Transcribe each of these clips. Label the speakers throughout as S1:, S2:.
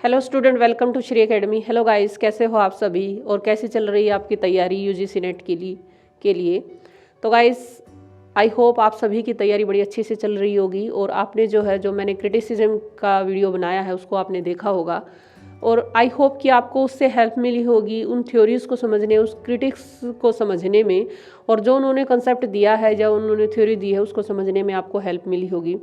S1: Hello student, welcome to Shri academy. Hello guys, कैसे हो आप सभी और कैसी चल रही है आपकी तैयारी यूजीसी नेट के लिए। तो गाइस, आई होप आप सभी की तैयारी बड़ी अच्छी से चल रही होगी और आपने जो मैंने क्रिटिसिज्म का वीडियो बनाया है उसको आपने देखा होगा और आई होप कि आपको उससे हेल्प मिली होगी उन थ्योरीज़ को समझने, उस क्रिटिक्स को समझने में, और जो उन्होंने कंसेप्ट दिया है, जो उन्होंने थ्योरी दी है उसको समझने में आपको हेल्प मिली होगी।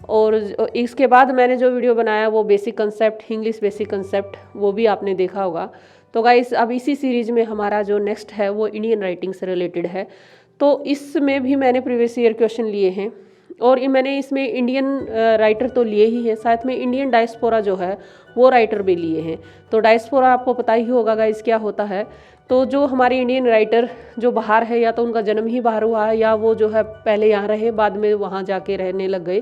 S1: और इसके बाद मैंने जो वीडियो बनाया वो basic concept, English basic concept, वो भी आपने देखा होगा। तो गाइस, अब इसी सीरीज़ में हमारा जो नेक्स्ट है वो इंडियन राइटिंग से रिलेटेड है। तो इसमें भी मैंने प्रीवियस ईयर क्वेश्चन लिए हैं और मैंने इसमें इंडियन राइटर तो लिए ही हैं, साथ में इंडियन डायस्पोरा जो है वो राइटर भी लिए हैं। तो डायस्पोरा आपको पता ही होगा गाइस क्या होता है। तो जो हमारे इंडियन राइटर जो बाहर है, या तो उनका जन्म ही बाहर हुआ है या वो जो है पहले यहाँ रहे बाद में वहाँ जाके रहने लग गए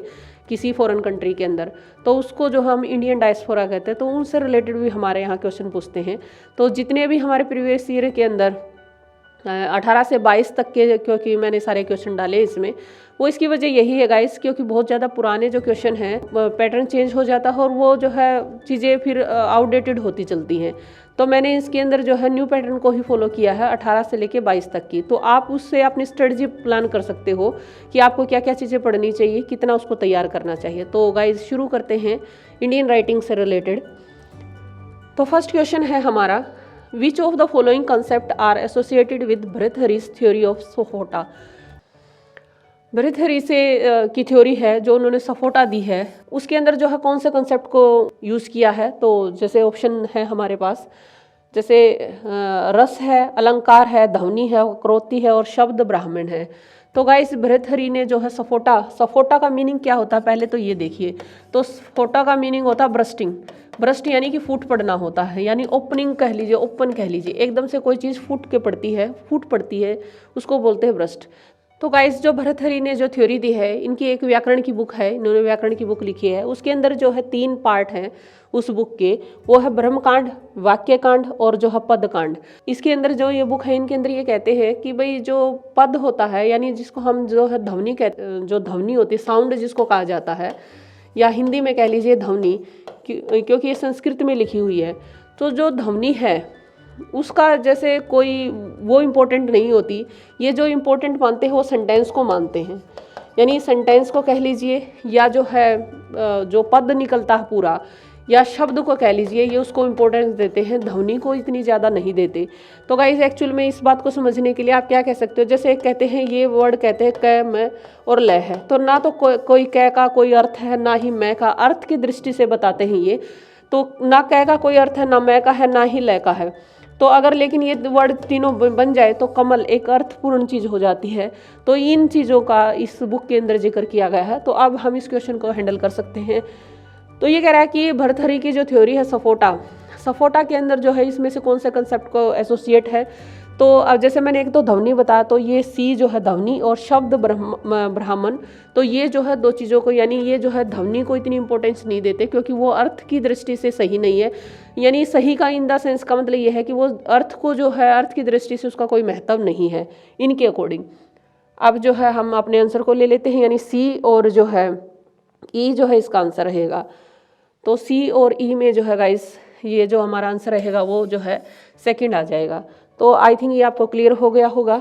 S1: किसी फॉरेन कंट्री के अंदर, तो उसको जो हम इंडियन डायस्पोरा कहते हैं। तो उनसे रिलेटेड भी हमारे यहाँ क्वेश्चन पूछते हैं। तो जितने भी हमारे प्रीवियस ईयर के अंदर 18 से 22 तक के, क्योंकि मैंने सारे क्वेश्चन डाले इसमें, वो इसकी वजह यही है गाइस, क्योंकि बहुत ज़्यादा पुराने जो क्वेश्चन हैं पैटर्न चेंज हो जाता है और वो जो है चीज़ें फिर आउटडेटेड होती चलती हैं। तो मैंने इसके अंदर जो है न्यू पैटर्न को ही फॉलो किया है 18 से लेके 22 तक की। तो आप उससे अपनी स्ट्रेटजी प्लान कर सकते हो कि आपको क्या क्या चीज़ें पढ़नी चाहिए, कितना उसको तैयार करना चाहिए। तो गाइस, शुरू करते हैं इंडियन राइटिंग से रिलेटेड। तो फर्स्ट क्वेश्चन है हमारा, which of the following concept are associated with Bhartrihari's theory of sphota. Bhartrihari से की थ्योरी है जो उन्होंने सफोटा दी है, उसके अंदर जो है कौन से कंसेप्ट को यूज़ किया है। तो जैसे ऑप्शन है हमारे पास, जैसे रस है, अलंकार है, ध्वनि है, क्रोति है और शब्द ब्राह्मण है। तो गाइस, भर्तृहरि ने जो है सफोटा का मीनिंग क्या होता है पहले तो ये देखिए। तो सफोटा का मीनिंग होता है ब्रस्टिंग। ब्रस्ट यानी कि फूट पड़ना होता है, यानी ओपनिंग कह लीजिए, ओपन कह लीजिए, एकदम से कोई चीज़ फूट के पड़ती है, फूट पड़ती है, उसको बोलते हैं ब्रस्ट। तो गाइस, जो भर्तृहरि ने जो थ्योरी दी है, इनकी एक व्याकरण की बुक है, इन्होंने व्याकरण की बुक लिखी है। उसके अंदर जो है 3 पार्ट हैं उस बुक के, वो है ब्रह्मकांड, वाक्यकांड और जो है पदकांड। इसके अंदर जो ये बुक है, इनके अंदर ये कहते हैं कि भाई जो पद होता है, यानी जिसको हम जो है ध्वनि कहते, जो ध्वनि होती है, साउंड जिसको कहा जाता है, या हिंदी में कह लीजिए ध्वनि, क्योंकि ये संस्कृत में लिखी हुई है। तो जो ध्वनि है उसका जैसे कोई वो इम्पोर्टेंट नहीं होती। ये जो इम्पोर्टेंट मानते हैं वो सेंटेंस को मानते हैं, यानी सेंटेंस को कह लीजिए, या जो है जो पद निकलता है पूरा, या शब्द को कह लीजिए, ये उसको इम्पोर्टेंस देते हैं, ध्वनि को इतनी ज़्यादा नहीं देते। तो गाइस, एक्चुअल में इस बात को समझने के लिए आप क्या कह सकते हो, जैसे कहते हैं ये वर्ड कहते हैं क, मैं और लय है। तो ना तो कोई क का कोई अर्थ है, ना ही मैं का। अर्थ की दृष्टि से बताते हैं ये, तो ना क का कोई अर्थ है, ना मैं का है, ना ही लय का है। तो अगर लेकिन ये वर्ड तीनों बन जाए तो कमल एक अर्थपूर्ण चीज़ हो जाती है। तो इन चीज़ों का इस बुक के अंदर जिक्र किया गया है। तो अब हम इस क्वेश्चन को हैंडल कर सकते हैं। तो ये कह रहा है कि भर्तृहरि की जो थ्योरी है सफोटा के अंदर जो है इसमें से कौन से कंसेप्ट को एसोसिएट है। तो अब जैसे मैंने एक तो ध्वनि बताया, तो ये सी जो है ध्वनि, और शब्द ब्राह्मण, तो ये जो है 2 चीज़ों को, यानी ये जो है ध्वनि को इतनी इंपॉर्टेंस नहीं देते क्योंकि वो अर्थ की दृष्टि से सही नहीं है। यानी सही का इन द सेंस का मतलब ये है कि वो अर्थ को जो है अर्थ की दृष्टि से उसका कोई महत्व नहीं है इनके अकॉर्डिंग। अब जो है हम अपने आंसर को ले लेते हैं, यानी सी और जो है ई जो है इसका आंसर रहेगा। तो सी और ई में जो है गाइस, ये जो हमारा आंसर रहेगा वो जो है सेकंड आ जाएगा। तो आई थिंक ये आपको क्लियर हो गया होगा।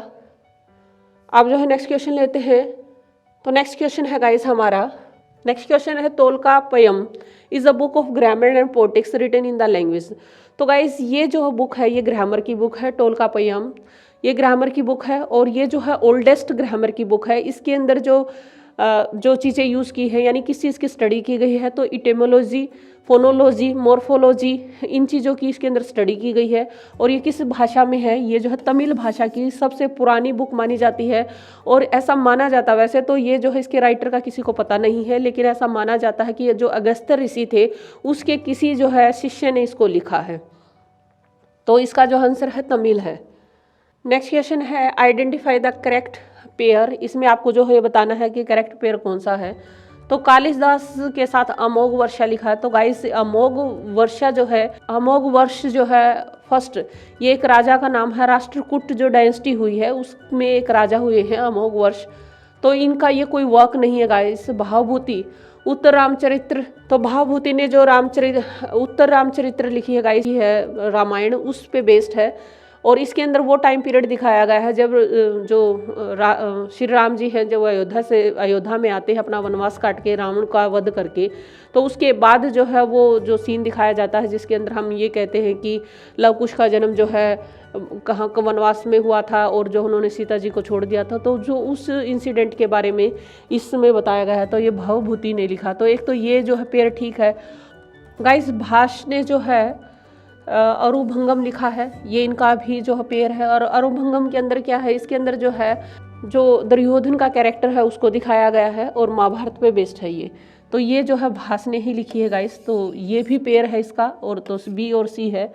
S1: अब जो है नेक्स्ट क्वेश्चन लेते हैं। तो नेक्स्ट क्वेश्चन है गाइस हमारा, नेक्स्ट क्वेश्चन है Tolkappiyam is a book of grammar and poetics written in the language. तो गाइस, ये जो बुक है ये ग्रामर की बुक है, टोल्काप्पयम, ये ग्रामर की बुक है और ये जो है ओल्डेस्ट ग्रामर की बुक है। इसके अंदर जो चीज़ें यूज़ की है, यानी किस चीज़ की स्टडी की गई है, तो इटेमोलॉजी, फोनोलॉजी, मॉर्फोलॉजी, इन चीज़ों की इसके अंदर स्टडी की गई है। और ये किस भाषा में है, ये जो है तमिल भाषा की सबसे पुरानी बुक मानी जाती है। और ऐसा माना जाता है, वैसे तो ये जो है इसके राइटर का किसी को पता नहीं है, लेकिन ऐसा माना जाता है कि ये जो अगस्त्य ऋषि थे उसके किसी जो है शिष्य ने इसको लिखा है। तो इसका जो आंसर है तमिल है। नेक्स्ट क्वेश्चन है आइडेंटिफाई द करेक्ट पेयर। इसमें आपको जो है बताना है कि करेक्ट पेयर कौन सा है। तो कालिदास के साथ अमोघ वर्षा लिखा है। तो गाइस, अमोघ वर्षा जो है, अमोघ वर्ष जो है फर्स्ट, ये एक राजा का नाम है। राष्ट्रकूट जो डायनेस्टी हुई है उसमें एक राजा हुए हैं अमोघ वर्ष। तो इनका ये कोई वर्क नहीं है गाइस। भावभूति उत्तर रामचरित्र, तो भावभूति ने जो उत्तर रामचरित्र लिखी है गाइस, है रामायण, उस पे बेस्ड है। और इसके अंदर वो टाइम पीरियड दिखाया गया है जब श्री राम जी हैं, जब अयोध्या में आते हैं अपना वनवास काट के, रावण का वध करके, तो उसके बाद जो है वो जो सीन दिखाया जाता है जिसके अंदर हम ये कहते हैं कि लव कुश का जन्म जो है कहाँ वनवास में हुआ था और जो उन्होंने सीता जी को छोड़ दिया था, तो जो उस इंसिडेंट के बारे में इसमें बताया गया है। तो ये भावभूति ने लिखा। तो एक तो ये जो है पेयर ठीक है गाइस। भाष ने जो है अरुभंगम लिखा है, ये इनका भी जो है पेयर है। और अरुभंगम के अंदर क्या है, इसके अंदर जो है जो दुर्योधन का कैरेक्टर है उसको दिखाया गया है और महाभारत पे बेस्ड है ये। तो ये जो है भास ने ही लिखी है गाइस। तो ये भी पेयर है इसका। और तो बी और सी है।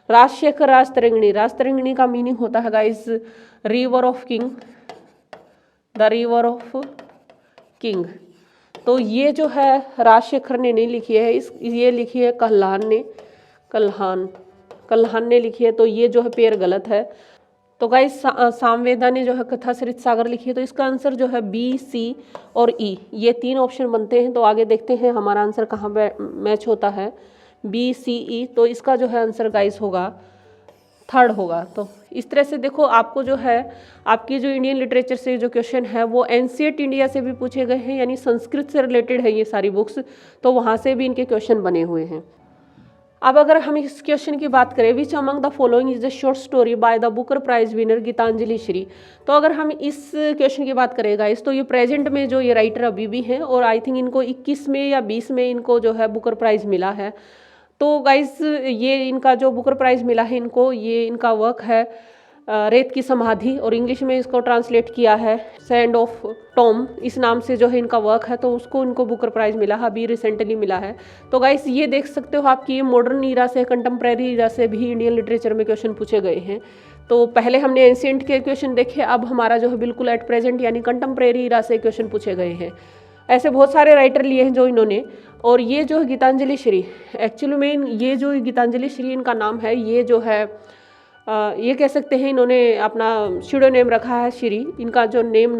S1: राजशेखर राजतरंगिणी, राजतरंगिणी का मीनिंग होता है guys river of king, the river of king. तो ये जो है राजशेखर ने नहीं लिखी है, ये लिखी है कल्हान ने, कल्हान ने लिखी है। तो ये जो है पेयर गलत है। तो गाइस सामवेदा ने जो है कथा सरित सागर लिखी है। तो इसका आंसर जो है बी, सी और ई, ये 3 ऑप्शन बनते हैं। तो आगे देखते हैं हमारा आंसर कहाँ मैच होता है, बी, सी, ई। तो इसका जो है आंसर गाइस होगा थर्ड होगा। तो इस तरह से देखो, आपको जो है आपकी जो इंडियन लिटरेचर से जो क्वेश्चन है वो एंशिएंट इंडिया से भी पूछे गए हैं, यानी संस्कृत से रिलेटेड है ये सारी बुक्स। तो वहाँ से भी इनके क्वेश्चन बने हुए हैं। अब अगर हम इस क्वेश्चन की बात करें, which among the following is the short story by the Booker prize winner Geetanjali Shree. तो अगर हम इस क्वेश्चन की बात करें गाइस, तो ये प्रेजेंट में जो ये राइटर अभी भी हैं और आई थिंक इनको 21 में या 20 में इनको जो है बुकर प्राइज मिला है। तो गाइस ये इनका जो बुकर प्राइज मिला है इनको, ये इनका वर्क है रेत की समाधि, और इंग्लिश में इसको ट्रांसलेट किया है सैंड ऑफ टॉम, इस नाम से जो है इनका वर्क है। तो उसको इनको बुकर प्राइज मिला है, अभी रिसेंटली मिला है। तो गाइस ये देख सकते हो आपकी ये मॉडर्न ईरा से, कंटेम्प्रेरी ईरा से भी इंडियन लिटरेचर में क्वेश्चन पूछे गए हैं। तो पहले हमने एंशिएंट के क्वेश्चन देखे, अब हमारा जो है बिल्कुल एट प्रेजेंट यानी कंटेम्प्रेरी ईरा से क्वेश्चन पूछे गए हैं। ऐसे बहुत सारे राइटर लिए हैं जो इन्होंने। और ये जो है गीतांजलि श्री, एक्चुअली में ये जो गीतांजलि श्री इनका नाम है, ये जो है ये कह सकते हैं इन्होंने अपना स्यूडो नेम रखा है श्री। इनका जो नेम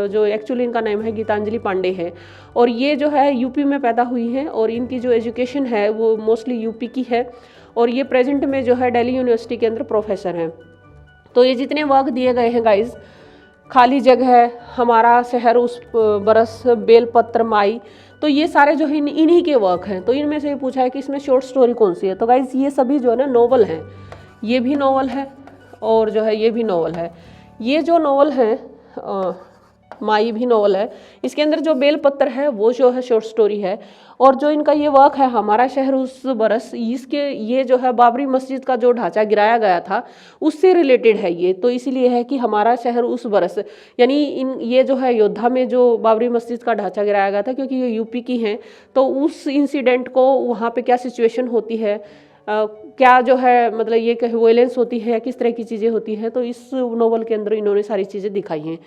S1: जो एक्चुअली इनका नेम है गीतांजलि पांडे है। और ये जो है यूपी में पैदा हुई हैं और इनकी जो एजुकेशन है वो मोस्टली यूपी की है। और ये प्रेजेंट में जो है दिल्ली यूनिवर्सिटी के अंदर प्रोफेसर हैं। तो ये जितने वर्क दिए गए हैं गाइज, खाली जगह, हमारा शहर उस बरस, बेलपत्र माई, तो ये सारे जो है इन्हीं के वर्क हैं। तो इनमें से पूछा है कि इसमें शॉर्ट स्टोरी कौन सी है। तो गाइज ये सभी जो है ना नॉवल हैं, ये भी नॉवल है और जो है ये भी नॉवल है। ये जो नॉवल है माई भी नॉवल है। इसके अंदर जो बेलपत्र है वो जो है शॉर्ट स्टोरी है। और जो इनका ये वर्क है हमारा शहर उस बरस, इसके ये जो है बाबरी मस्जिद का जो ढांचा गिराया गया था उससे रिलेटेड है ये। तो इसीलिए है कि हमारा शहर उस बरस, यानी ये जो है अयोध्या में जो बाबरी मस्जिद का ढांचा गिराया गया था, क्योंकि ये यूपी की हैं, तो उस इंसिडेंट को वहाँ पे क्या सिचुएशन होती है, क्या जो है मतलब ये वायलेंस होती है, किस तरह की चीज़ें होती हैं, तो इस नोवेल के अंदर इन्होंने सारी चीज़ें दिखाई हैं।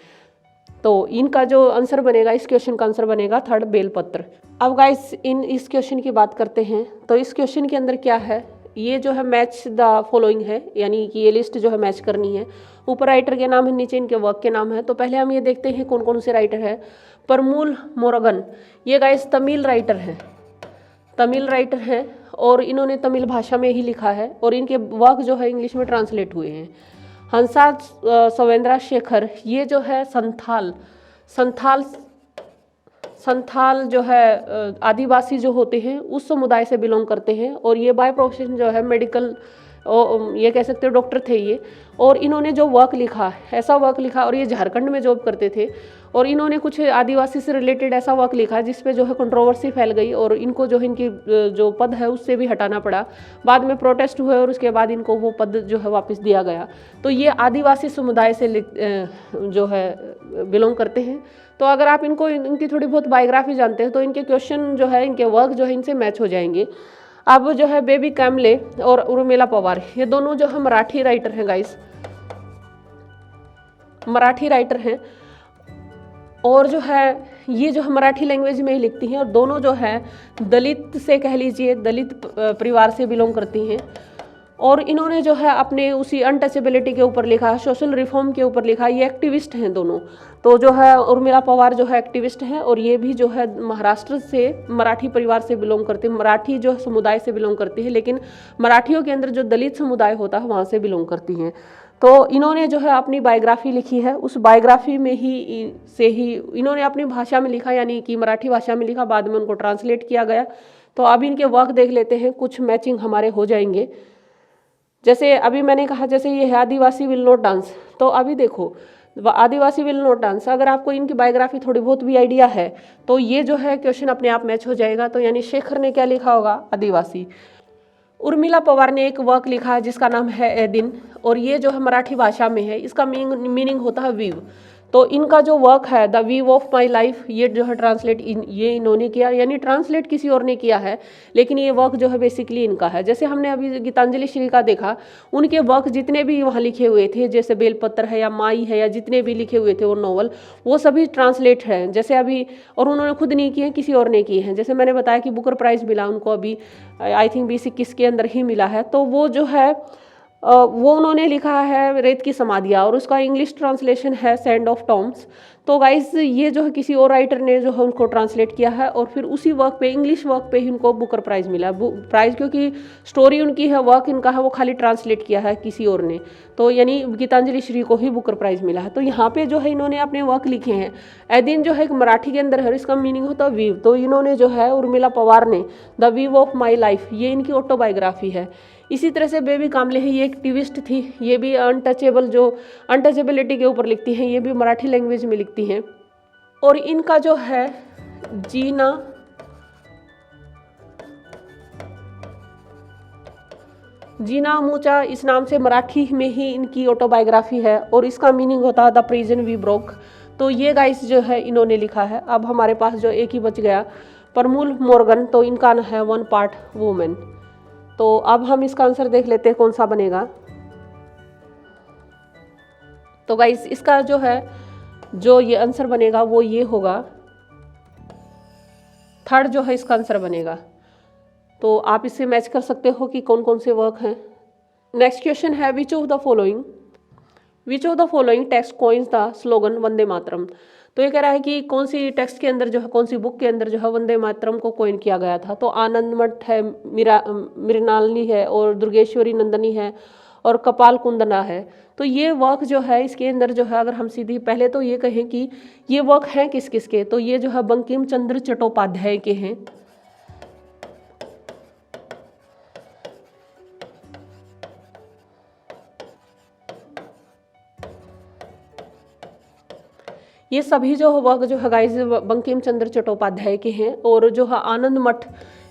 S1: तो इनका जो आंसर बनेगा, इस क्वेश्चन का आंसर बनेगा थर्ड, बेलपत्र। अब गाइस इस क्वेश्चन की बात करते हैं। तो इस क्वेश्चन के अंदर क्या है, ये जो है मैच द फॉलोइंग है, यानी कि ये लिस्ट जो है मैच करनी है। ऊपर राइटर के नाम है, नीचे इनके वर्क के नाम है। तो पहले हम ये देखते हैं कौन कौन से राइटर है। परमूल मोरगन, ये गाइस तमिल राइटर हैं, तमिल राइटर हैं और इन्होंने तमिल भाषा में ही लिखा है और इनके वर्क जो है इंग्लिश में ट्रांसलेट हुए हैं। हंसा सवेंद्रा शेखर, ये जो है संथाल जो है आदिवासी जो होते हैं उस समुदाय से बिलोंग करते हैं और ये बाय प्रोफेशन जो है मेडिकल, ये कह सकते हो डॉक्टर थे ये। और इन्होंने जो वर्क लिखा, ऐसा वर्क लिखा, और ये झारखंड में जॉब करते थे और इन्होंने कुछ आदिवासी से रिलेटेड ऐसा वर्क लिखा जिस पे जो है कंट्रोवर्सी फैल गई और इनको जो है इनकी जो पद है उससे भी हटाना पड़ा। बाद में प्रोटेस्ट हुए और उसके बाद इनको वो पद जो है वापस दिया गया। तो ये आदिवासी समुदाय से जो है बिलोंग करते हैं। तो अगर आप इनकी थोड़ी बहुत बायोग्राफी जानते हैं तो इनके क्वेश्चन जो है, इनके वर्क जो है इनसे मैच हो जाएंगे। अब जो है बेबी कैमले और उर्मिला पवार, ये दोनों जो है मराठी राइटर हैं गाइस, मराठी राइटर हैं और जो है ये जो है मराठी लैंग्वेज में ही लिखती हैं और दोनों जो है दलित से कह लीजिए, दलित परिवार से बिलोंग करती हैं। और इन्होंने जो है अपने उसी अनटचेबिलिटी के ऊपर लिखा है, सोशल रिफॉर्म के ऊपर लिखा है। ये एक्टिविस्ट हैं दोनों। तो जो है उर्मिला पवार जो है एक्टिविस्ट हैं, और ये भी जो है महाराष्ट्र से मराठी परिवार से बिलोंग करते हैं, मराठी जो समुदाय से बिलोंग करती है, लेकिन मराठियों के अंदर जो दलित समुदाय होता है वहाँ से बिलोंग करती हैं। तो इन्होंने जो है अपनी बायोग्राफी लिखी है, उस बायोग्राफी में ही इन्होंने अपनी भाषा में लिखा, यानी कि मराठी भाषा में लिखा, बाद में उनको ट्रांसलेट किया गया। तो अब इनके वर्क देख लेते हैं, कुछ मैचिंग हमारे हो जाएंगे। जैसे अभी मैंने कहा, जैसे ये है आदिवासी विल नॉट डांस, तो अभी देखो आदिवासी विल नॉट डांस, अगर आपको इनकी बायोग्राफी थोड़ी बहुत भी आइडिया है तो ये जो है क्वेश्चन अपने आप मैच हो जाएगा। तो यानी शेखर ने क्या लिखा होगा, आदिवासी। उर्मिला पवार ने एक वर्क लिखा है जिसका नाम है ए दिन, और ये जो है मराठी भाषा में है, इसका मीनिंग होता है वीव। तो इनका जो वर्क है the weave of my life, ये जो है ट्रांसलेट ये इन्होंने किया, यानी ट्रांसलेट किसी और ने किया है, लेकिन ये वर्क जो है बेसिकली इनका है। जैसे हमने अभी गीतांजलि श्री का देखा, उनके वर्क जितने भी वहाँ लिखे हुए थे, जैसे बेलपत्र है या माई है या जितने भी लिखे हुए थे वो नॉवल, वो सभी ट्रांसलेट हैं। जैसे अभी, और उन्होंने खुद नहीं किए, किसी और ने किए हैं। जैसे मैंने बताया कि बुकर प्राइज़ मिला उनको अभी, आई थिंक 2021 के अंदर ही मिला है। तो वो जो है वो उन्होंने लिखा है रेत की समाधियाँ, और उसका इंग्लिश ट्रांसलेशन है सैंड ऑफ टॉम्स। तो गाइस ये जो है किसी और राइटर ने जो है उनको ट्रांसलेट किया है, और फिर उसी वर्क पे, इंग्लिश वर्क पे ही उनको बुकर प्राइज़ मिला। प्राइज़ क्योंकि स्टोरी उनकी है, वर्क इनका है, वो खाली ट्रांसलेट किया है किसी और ने। तो यानी गीतांजलि श्री को ही बुकर प्राइज़ मिला है। तो यहाँ पे जो है इन्होंने अपने वर्क लिखे हैं। ए दिन जो है एक मराठी के अंदर है, इसका मीनिंग होता है वीव। तो इन्होंने जो है उर्मिला पवार ने the weave of my life, ये इनकी ऑटोबायोग्राफी है। इसी तरह से बेबी कामले है, ये एक्टिविस्ट थी, ये भी अनटचेबिलिटी के ऊपर लिखती हैं, ये भी मराठी लैंग्वेज में लिखती हैं। और इनका जो है जीना अमूचा, इस नाम से मराठी में ही इनकी ऑटोबायोग्राफी है, और इसका मीनिंग होता है द प्रिजन वी ब्रोक। तो ये गाइस जो है इन्होंने लिखा है। अब हमारे पास जो एक ही बच गया, परमूल मॉर्गन, तो इनका है वन पार्ट वुमेन। तो अब हम इसका आंसर देख लेते हैं कौन सा बनेगा। तो गाइस इसका जो है जो ये आंसर बनेगा वो ये होगा, थर्ड जो है इसका आंसर बनेगा। तो आप इससे मैच कर सकते हो कि कौन कौन से वर्क हैं। नेक्स्ट क्वेश्चन है which of the following text coins the slogan Vande Mataram. तो ये कह रहा है कि कौन सी टेक्स्ट के अंदर जो है, कौन सी बुक के अंदर जो है वंदे मातरम को कॉइन किया गया था। तो आनंद मठ है, मृणालिनी है, और दुर्गेश्वरी नंदनी है, और कपाल कुंदना है। तो ये वर्क जो है इसके अंदर जो है, अगर हम सीधी पहले तो ये कहें कि ये वर्क हैं किस किस के, तो ये जो है बंकिम चंद्र चट्टोपाध्याय के हैं। ये सभी जो वर्क जो है गाइस बंकिम चंद्र चट्टोपाध्याय के हैं। और जो है आनंद मठ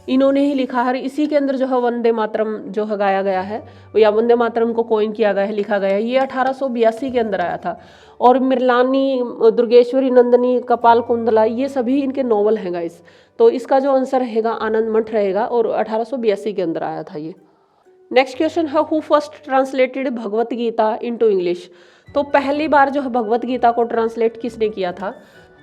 S1: इन्होंने ही लिखा है, इसी के अंदर जो है वंदे मातरम जो है गाया गया है, या वंदे मातरम को कॉइन किया गया है, लिखा गया है। ये 1882 के अंदर आया था। और मृणालिनी, दुर्गेश्वरी नंदनी, कपाल कुंडला, ये सभी इनके नॉवल हैं गाइस। तो इसका जो आंसर रहेगा आनंद मठ रहेगा, और 1882 के अंदर आया था ये। नेक्स्ट क्वेश्चन है who first translated Bhagavad Gita into English. तो पहली बार जो है भगवत गीता को ट्रांसलेट किसने किया था।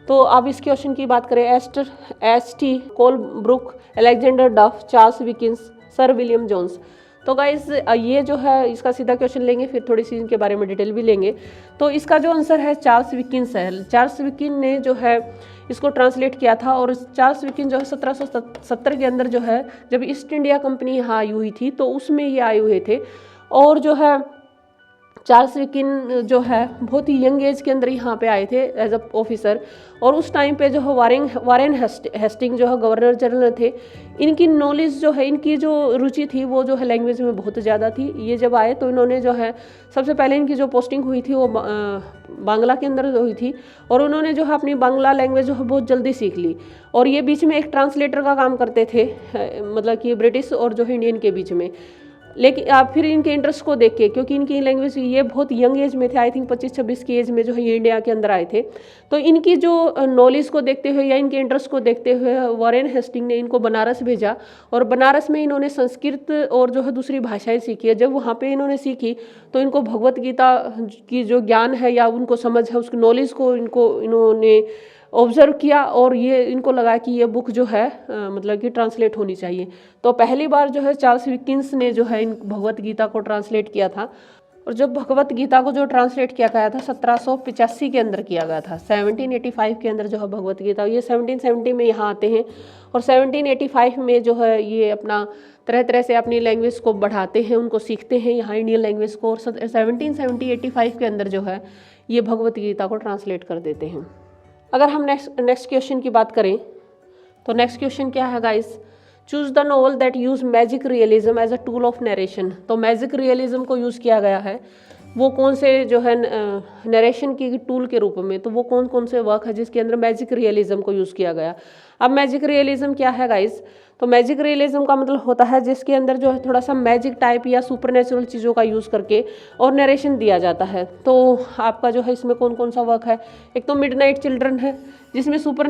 S1: तो अब इस क्वेश्चन की बात करें, एस.टी. कोलब्रुक, अलेक्जेंडर डफ, Charles Wilkins, sir William Jones. तो गाइस ये जो है इसका सीधा क्वेश्चन लेंगे, फिर थोड़ी सी इनके बारे में डिटेल भी लेंगे। तो इसका जो आंसर है चार्ल्स विकिंस है। चार्ल्स विकिन ने जो है इसको ट्रांसलेट किया था। और चार्ल्स विकिन जो है 1770 के अंदर जो है, जब ईस्ट इंडिया कंपनी यहाँ आई हुई थी, तो उसमें ये आए हुए थे। और जो है चार्ल्स विकिन जो है बहुत ही यंग एज के अंदर यहाँ पे आए थे एज अ ऑफिसर। और उस टाइम पे जो है वारेन हेस्टिंग जो है गवर्नर जनरल थे। इनकी नॉलेज जो है, इनकी जो रुचि थी वो जो है लैंग्वेज में बहुत ज़्यादा थी। ये जब आए तो इन्होंने जो है सबसे पहले इनकी जो पोस्टिंग हुई थी वो बांग्ला के अंदर हुई थी। और उन्होंने जो है अपनी बांग्ला लैंग्वेज जो है बहुत जल्दी सीख ली। और ये बीच में एक ट्रांसलेटर का काम करते थे, मतलब कि ब्रिटिश और जो है इंडियन के बीच में। लेकिन आप फिर इनके इंटरेस्ट को देख के, क्योंकि इनकी लैंग्वेज ये बहुत यंग एज में थे, आई थिंक 25-26 की एज में जो है ये इंडिया के अंदर आए थे। तो इनकी जो नॉलेज को देखते हुए या इनके इंटरेस्ट को देखते हुए वॉरेन हेस्टिंग ने इनको बनारस भेजा। और बनारस में इन्होंने संस्कृत और जो है दूसरी भाषाएं सीखी है। जब वहाँ पे इन्होंने सीखी तो इनको भगवत गीता की जो ज्ञान है या उनको समझ है, उसकी नॉलेज को इन्होंने ऑब्जर्व किया और ये इनको लगा कि ये बुक जो है मतलब कि ट्रांसलेट होनी चाहिए। तो पहली बार जो है चार्ल्स विकिंस ने जो है इन भगवत गीता को ट्रांसलेट किया था। और जब भगवत गीता को जो ट्रांसलेट किया गया था 1785 के अंदर किया गया था। 1785 के अंदर जो है भगवत गीता, ये 1770 में यहाँ आते हैं और 1785 में जो है ये अपना तरह तरह से अपनी लैंग्वेज को बढ़ाते हैं, उनको सीखते हैं यहाँ इंडियन लैंग्वेज को, और 1785 के अंदर जो है ये भगवत गीता को ट्रांसलेट कर देते हैं। अगर हम नेक्स्ट क्वेश्चन की बात करें तो नेक्स्ट क्वेश्चन क्या है guys, choose the novel that use magic realism as a tool of narration. तो मैजिक रियलिज्म को यूज़ किया गया है, वो कौन से जो है नरेशन की टूल के रूप में, तो वो कौन कौन से वर्क है जिसके अंदर मैजिक रियलिज्म को यूज़ किया गया। अब मैजिक रियलिज्म क्या है गाइस, तो मैजिक रियलिज्म का मतलब होता है जिसके अंदर जो है थोड़ा सा मैजिक टाइप या सुपरनेचुरल चीज़ों का यूज़ करके और नरेशन दिया जाता है। तो आपका जो है इसमें कौन कौन सा वर्क है, एक तो मिडनाइट चिल्ड्रन है जिसमें सुपर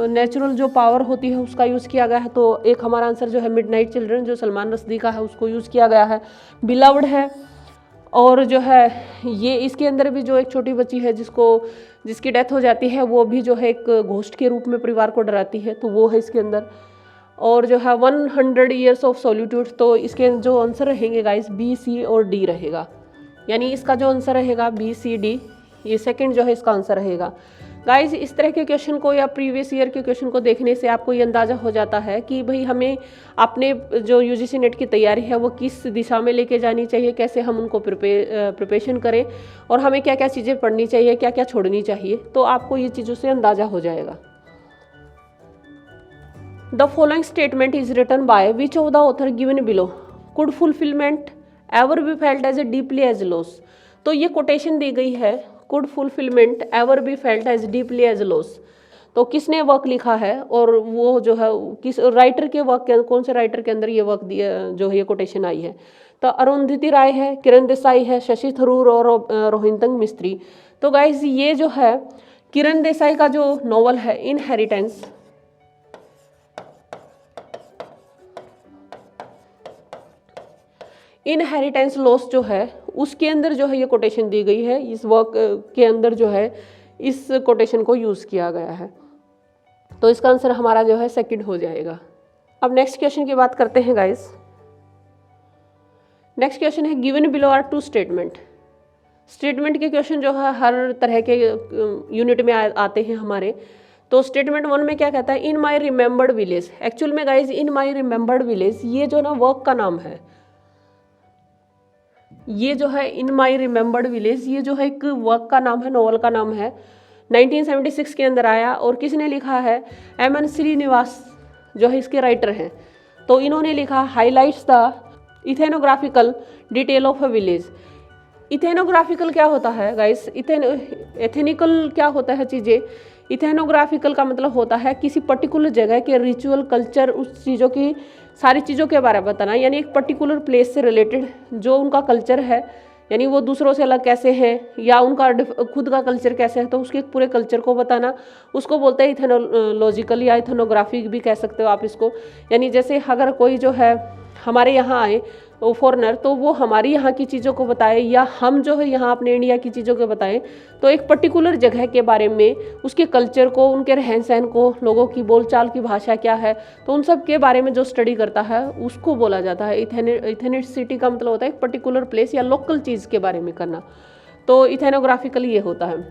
S1: नेचुरल जो पावर होती है उसका यूज़ किया गया है, तो एक हमारा आंसर जो है मिडनाइट चिल्ड्रन जो सलमान रश्दी का है उसको यूज़ किया गया है। बिलव्ड है, और जो है ये इसके अंदर भी जो एक छोटी बच्ची है जिसकी डेथ हो जाती है, वो भी जो है एक घोस्ट के रूप में परिवार को डराती है, तो वो है इसके अंदर। और जो है 100 ईयर्स ऑफ सॉलिट्यूड, तो इसके जो आंसर रहेंगे गाइस बी, सी और डी रहेगा, यानी इसका जो आंसर रहेगा बी, सी, डी, ये सेकंड जो है इसका आंसर रहेगा। गाइस इस तरह के क्वेश्चन को या प्रीवियस ईयर के क्वेश्चन को देखने से आपको ये अंदाज़ा हो जाता है कि भाई हमें अपने जो यूजीसी नेट की तैयारी है वो किस दिशा में लेके जानी चाहिए, कैसे हम उनको प्रिपरेशन करें और हमें क्या क्या चीज़ें पढ़नी चाहिए, क्या क्या छोड़नी चाहिए, तो आपको ये चीज़ों से अंदाज़ा हो जाएगा। The following statement is written by which of the author given below could fulfilment ever be felt as a deeply as loss. तो ये कोटेशन दी गई है, could fulfilment ever be felt as deeply as loss. तो किसने work लिखा है और वो जो है किस राइटर के वर्क के, कौन से राइटर के अंदर ये वर्क दिया जो है ये कोटेशन आई है। तो अरुंधति राय है, किरण देसाई है, शशि थरूर और रोहिंतंग मिस्त्री। तो गाइज ये जो है किरण देसाई का जो नॉवल है इनहेरिटेंस, इनहेरिटेंस लॉस जो है उसके अंदर जो है ये कोटेशन दी गई है, इस वर्क के अंदर जो है इस कोटेशन को यूज़ किया गया है। तो इसका आंसर हमारा जो है सेकंड हो जाएगा। अब नेक्स्ट क्वेश्चन की बात करते हैं गाइस। नेक्स्ट क्वेश्चन है given below are two statement. Statement के क्वेश्चन जो है हर तरह के यूनिट में आते हैं हमारे। तो स्टेटमेंट 1 में क्या कहता है, इन माई रिमेंबर्ड विलेज। एक्चुअल में guys in my remembered village ये जो ना वर्क का नाम है, ये जो है इन माई रिमेंबर्ड विलेज ये जो है एक वर्क का नाम है, नॉवल का नाम है, 1976 के अंदर आया। और किसने लिखा है, एम.एन. श्रीनिवास जो है इसके राइटर हैं। तो इन्होंने लिखा highlights the ethnographical detail of a village. Ethnographical क्या होता है गाइस, एथेनिकल क्या होता है चीज़ें, इथेनोग्राफिकल का मतलब होता है किसी पर्टिकुलर जगह के रिचुअल कल्चर, उस चीज़ों की सारी चीज़ों के बारे में बताना, यानी एक पर्टिकुलर प्लेस से रिलेटेड जो उनका कल्चर है, यानी वो दूसरों से अलग कैसे हैं या उनका खुद का कल्चर कैसे है, तो उसके पूरे कल्चर को बताना, उसको बोलते हैं इथेनोलॉजिकल या इथेनोग्राफी भी कह सकते हो आप इसको। यानी जैसे अगर कोई जो है हमारे यहाँ आए वो फॉरेनर, तो वो हमारी यहाँ की चीज़ों को बताए या हम जो है यहाँ अपने इंडिया की चीज़ों को बताएं, तो एक पर्टिकुलर जगह के बारे में, उसके कल्चर को, उनके रहन सहन को, लोगों की बोलचाल की भाषा क्या है, तो उन सब के बारे में जो स्टडी करता है उसको बोला जाता है इथेनिसिटी का मतलब होता है एक पर्टिकुलर प्लेस या लोकल चीज़ के बारे में करना। तो इथेनोग्राफिकल ये होता है।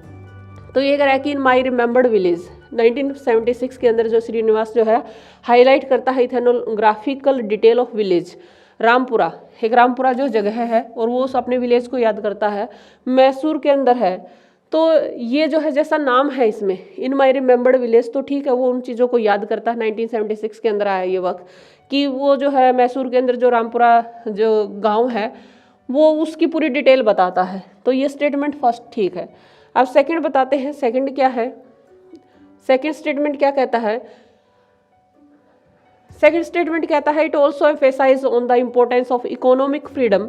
S1: तो ये कह रहा है कि इन माई रिमेंबर्ड विलेज 1976 के अंदर जो श्रीनिवास जो है हाईलाइट करता है इथेनोग्राफिकल डिटेल ऑफ विलेज रामपुरा, एक रामपुरा जो जगह है और वो उस अपने विलेज को याद करता है, मैसूर के अंदर है। तो ये जो है जैसा नाम है इसमें इन माई रिमेंबर्ड विलेज, तो ठीक है वो उन चीज़ों को याद करता है। 1976 के अंदर आया ये वक्त कि वो जो है मैसूर के अंदर जो रामपुरा जो गाँव है वो उसकी पूरी डिटेल बताता है। तो ये स्टेटमेंट फर्स्ट ठीक है। अब सेकंड बताते हैं, सेकंड क्या है, सेकंड स्टेटमेंट क्या कहता है, सेकंड स्टेटमेंट कहता है it also emphasise on the importance of economic freedom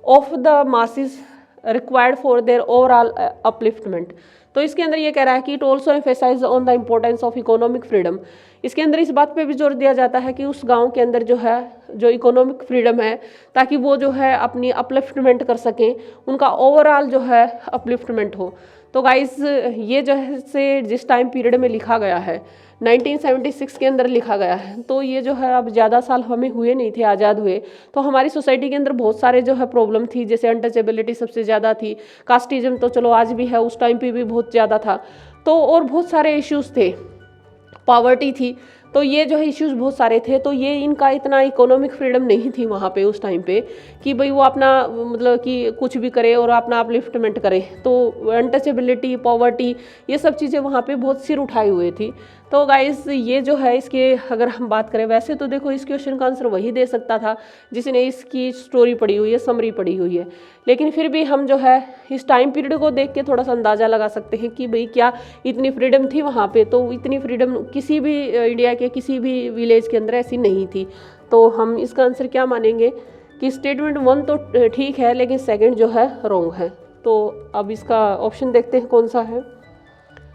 S1: of the masses required for their overall upliftment. तो इसके अंदर ये कह रहा है कि it also emphasise on the importance of economic freedom. इसके अंदर इस बात पे भी जोर दिया जाता है कि उस गांव के अंदर जो है जो इकोनॉमिक फ्रीडम है, ताकि वो जो है अपनी अपलिफ्टमेंट कर सकें, उनका ओवरऑल जो है अपलिफ्टमेंट हो। तो गाइस ये जो है से जिस टाइम पीरियड में लिखा गया है 1976 के अंदर लिखा गया है, तो ये जो है अब ज़्यादा साल हमें हुए नहीं थे आज़ाद हुए, तो हमारी सोसाइटी के अंदर बहुत सारे जो है प्रॉब्लम थी, जैसे अनटचेबिलिटी सबसे ज़्यादा थी, कास्टिज्म तो चलो आज भी है, उस टाइम पे भी बहुत ज़्यादा था, तो और बहुत सारे इश्यूज़ थे, पॉवर्टी थी, तो ये जो है इश्यूज़ बहुत सारे थे। तो ये इनका इतना इकोनॉमिक फ्रीडम नहीं थी वहाँ पे उस टाइम पे कि भाई वो अपना मतलब कि कुछ भी करे और अपना अपलिफ्टमेंट करे। तो अनटचेबिलिटी, पॉवर्टी, ये सब चीज़ें वहाँ पे बहुत सिर उठाए हुए थी। तो गाइस ये जो है इसके अगर हम बात करें, वैसे तो देखो इस क्वेश्चन का आंसर वही दे सकता था जिसने इसकी स्टोरी पढ़ी हुई है, समरी पढ़ी हुई है, लेकिन फिर भी हम जो है इस टाइम पीरियड को देख के थोड़ा सा अंदाज़ा लगा सकते हैं कि भाई क्या इतनी फ्रीडम थी वहाँ पे। तो इतनी फ्रीडम किसी भी इंडिया के किसी भी विलेज के अंदर ऐसी नहीं थी। तो हम इसका आंसर क्या मानेंगे कि स्टेटमेंट 1 तो ठीक है, लेकिन सेकंड जो है रॉन्ग है। तो अब इसका ऑप्शन देखते हैं कौन सा है।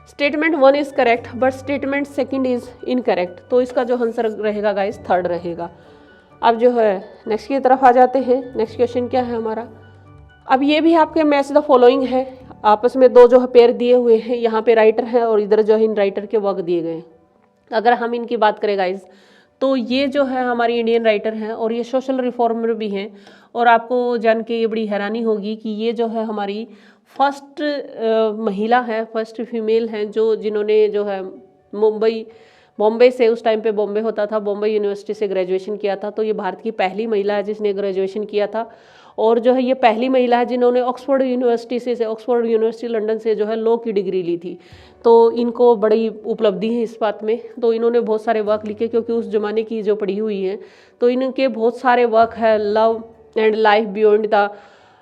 S1: Statement 1 is correct but statement second is incorrect. तो इसका जो आंसर रहेगा गाइस थर्ड रहेगा। अब जो है नेक्स्ट की तरफ आ जाते हैं। नेक्स्ट क्वेश्चन क्या है हमारा, अब ये भी आपके मैच द फॉलोइंग है, आपस में दो जो है पेयर दिए हुए हैं, यहाँ पे राइटर है और इधर जो है इन राइटर के वर्क दिए गए हैं। अगर हम इनकी बात करें गाइस, तो ये जो है हमारी इंडियन राइटर हैं और ये सोशल रिफॉर्मर भी हैं। और आपको जान के ये बड़ी हैरानी होगी कि ये जो है हमारी फर्स्ट महिला है, फर्स्ट फीमेल हैं जिन्होंने जो है बॉम्बे से, उस टाइम पे बॉम्बे होता था, बॉम्बे यूनिवर्सिटी से ग्रेजुएशन किया था। तो ये भारत की पहली महिला है जिसने ग्रेजुएशन किया था। और जो है ये पहली महिला है जिन्होंने ऑक्सफोर्ड यूनिवर्सिटी लंदन से जो है लॉ की डिग्री ली थी। तो इनको बड़ी उपलब्धि है इस बात में। तो इन्होंने बहुत सारे वर्क लिखे, क्योंकि उस ज़माने की जो पढ़ी हुई हैं, तो इनके बहुत सारे वर्क है, love and life beyond the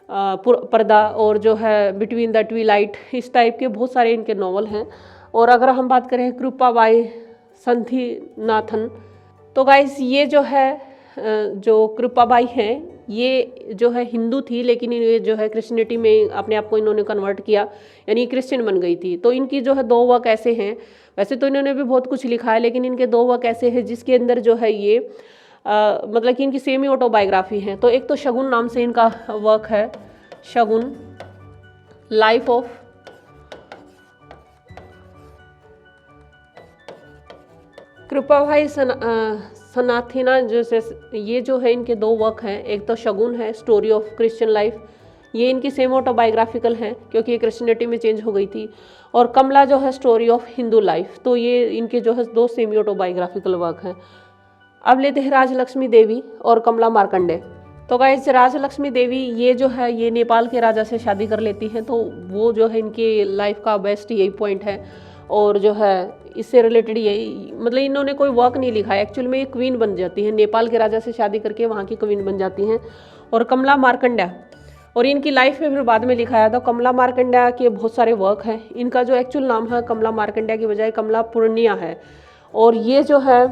S1: पर्दा और जो है बिटवीन द ट्विलाइट, इस टाइप के बहुत सारे इनके नॉवल हैं। और अगर हम बात करें कृपाबाई संथीनाथन, तो गाइस ये जो है जो कृपाबाई हैं ये जो है हिंदू थी, लेकिन ये जो है क्रिश्चियनिटी में अपने आप को इन्होंने कन्वर्ट किया, यानी क्रिश्चियन बन गई थी। तो इनकी जो है दो वर्क ऐसे हैं, वैसे तो इन्होंने भी बहुत कुछ लिखा है, लेकिन इनके दो वर्क ऐसे हैं जिसके अंदर जो है ये मतलब कि इनकी सेमी ऑटोबायोग्राफी है। तो एक तो शगुन नाम से इनका वर्क है, शगुन लाइफ ऑफ कृपाबाई सनाथिना, जैसे ये जो है इनके दो वर्क हैं। एक तो शगुन है स्टोरी ऑफ क्रिश्चियन लाइफ, ये इनकी सेम ऑटोबायोग्राफिकल है क्योंकि ये क्रिश्चियनिटी में चेंज हो गई थी। और कमला जो है स्टोरी ऑफ हिंदू लाइफ, तो ये इनके जो है दो सेमी ऑटोबायोग्राफिकल वर्क हैं। अब लेते हैं राजलक्ष्मी देवी और कमला मार्कंडे। तो गाइस राजलक्ष्मी देवी ये जो है ये नेपाल के राजा से शादी कर लेती हैं। तो वो जो है इनकी लाइफ का बेस्ट यही पॉइंट है। और जो है इससे रिलेटेड यही, मतलब इन्होंने कोई वर्क नहीं लिखा है, एक्चुअल में ये क्वीन बन जाती हैं, नेपाल के राजा से शादी करके वहाँ की क्वीन बन जाती हैं। और कमला मार्कंड्या, और इनकी लाइफ में फिर बाद में लिखाया था। कमला मार्कंड्या के बहुत सारे वर्क हैं। इनका जो एक्चुअल नाम है कमला मार्कंड्या की बजाय कमला पूर्णिया है। और ये जो है